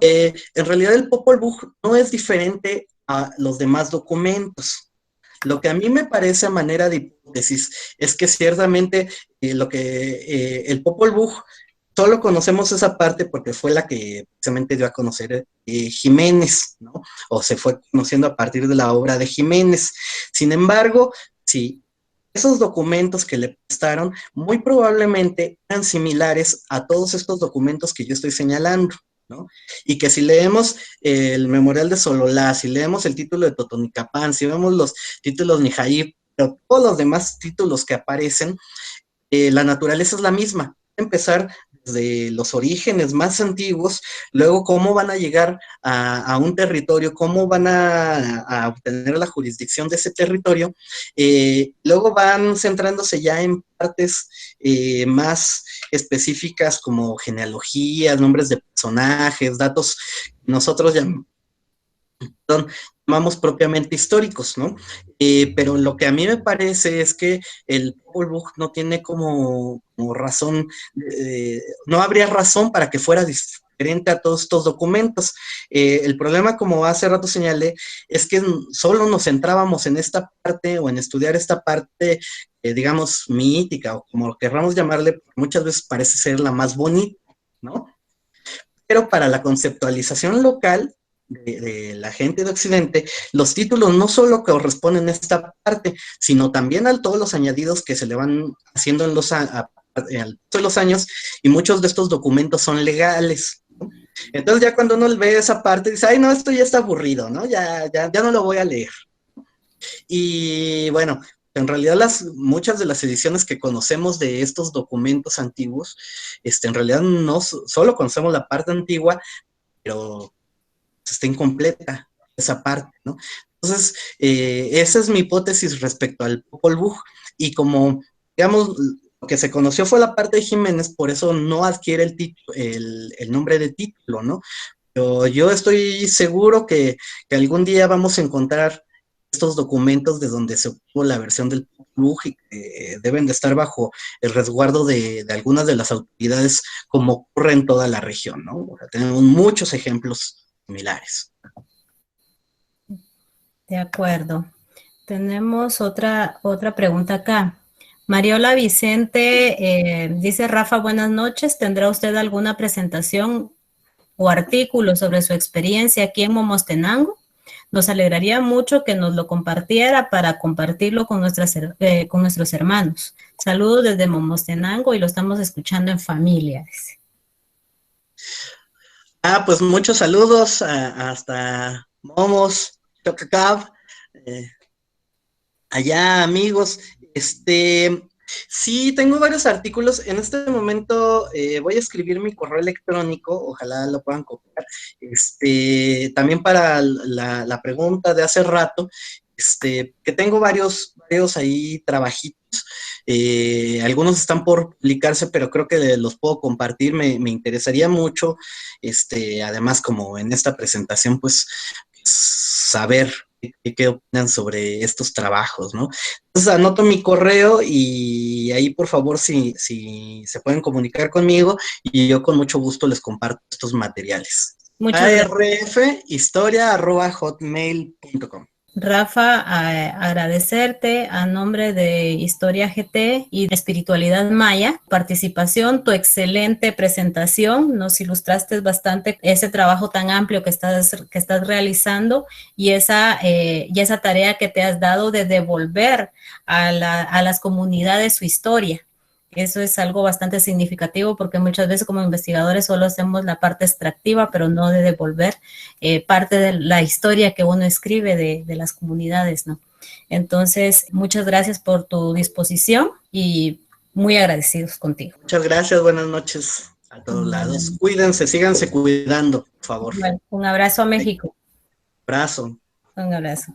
En realidad, el Popol Vuh no es diferente a los demás documentos. Lo que a mí me parece, a manera de hipótesis, es que ciertamente el Popol Vuh, solo conocemos esa parte porque fue la que precisamente dio a conocer Jiménez, ¿no? O se fue conociendo a partir de la obra de Jiménez. Sin embargo, sí, esos documentos que le prestaron muy probablemente eran similares a todos estos documentos que yo estoy señalando, ¿no? Y que si leemos el Memorial de Sololá, si leemos el título de Totonicapán, si vemos los títulos Nijair, pero todos los demás títulos que aparecen, la naturaleza es la misma. Empezar de los orígenes más antiguos, luego cómo van a llegar a un territorio, cómo van a obtener la jurisdicción de ese territorio, luego van centrándose ya en partes más específicas como genealogías, nombres de personajes, datos que nosotros llamamos propiamente históricos, ¿no? Pero lo que a mí me parece es que el Popol Vuh no tiene como razón, no habría razón para que fuera diferente a todos estos documentos. El problema, como hace rato señalé, es que solo nos centrábamos en esta parte o en estudiar esta parte, digamos, mítica o como querramos llamarle, muchas veces parece ser la más bonita, ¿no? Pero para la conceptualización local de la gente de Occidente, los títulos no solo corresponden a esta parte, sino también a todos los añadidos que se le van haciendo al paso de los años, y muchos de estos documentos son legales, ¿no? Entonces ya cuando uno ve esa parte, dice, ay, no, esto ya está aburrido, ¿no? Ya no lo voy a leer. Y bueno, en realidad muchas de las ediciones que conocemos de estos documentos antiguos, en realidad no solo conocemos la parte antigua, pero está incompleta esa parte, ¿no? Entonces, esa es mi hipótesis respecto al Popol Vuh, y como, digamos, lo que se conoció fue la parte de Jiménez, por eso no adquiere el nombre de título, ¿no? Pero yo estoy seguro que algún día vamos a encontrar estos documentos de donde se obtuvo la versión del Popol Vuh y que deben de estar bajo el resguardo de algunas de las autoridades, como ocurre en toda la región, ¿no? O sea, tenemos muchos ejemplos similares. De acuerdo. Tenemos otra pregunta acá. Mariola Vicente dice, Rafa, buenas noches. ¿Tendrá usted alguna presentación o artículo sobre su experiencia aquí en Momostenango? Nos alegraría mucho que nos lo compartiera para compartirlo con nuestros hermanos. Saludos desde Momostenango y lo estamos escuchando en familia. Pues muchos saludos hasta Momos, Chocacab, allá amigos. Sí, tengo varios artículos. En este momento voy a escribir mi correo electrónico, ojalá lo puedan copiar. También para la pregunta de hace rato, que tengo varios ahí trabajitos. Algunos están por publicarse, pero creo que los puedo compartir. Me interesaría mucho, además, como en esta presentación, pues saber qué opinan sobre estos trabajos, ¿no? Entonces anoto mi correo y ahí, por favor, si se pueden comunicar conmigo, y yo con mucho gusto les comparto estos materiales. arfhistoria@hotmail.com. Rafa, agradecerte a nombre de Historia GT y de Espiritualidad Maya, participación, tu excelente presentación, nos ilustraste bastante ese trabajo tan amplio que estás realizando y esa tarea que te has dado de devolver a las comunidades su historia. Eso es algo bastante significativo porque muchas veces como investigadores solo hacemos la parte extractiva, pero no de devolver parte de la historia que uno escribe de las comunidades, ¿no? Entonces, muchas gracias por tu disposición y muy agradecidos contigo. Muchas gracias, buenas noches a todos lados. Cuídense, síganse cuidando, por favor. Bueno, un abrazo a México. Abrazo. Un abrazo.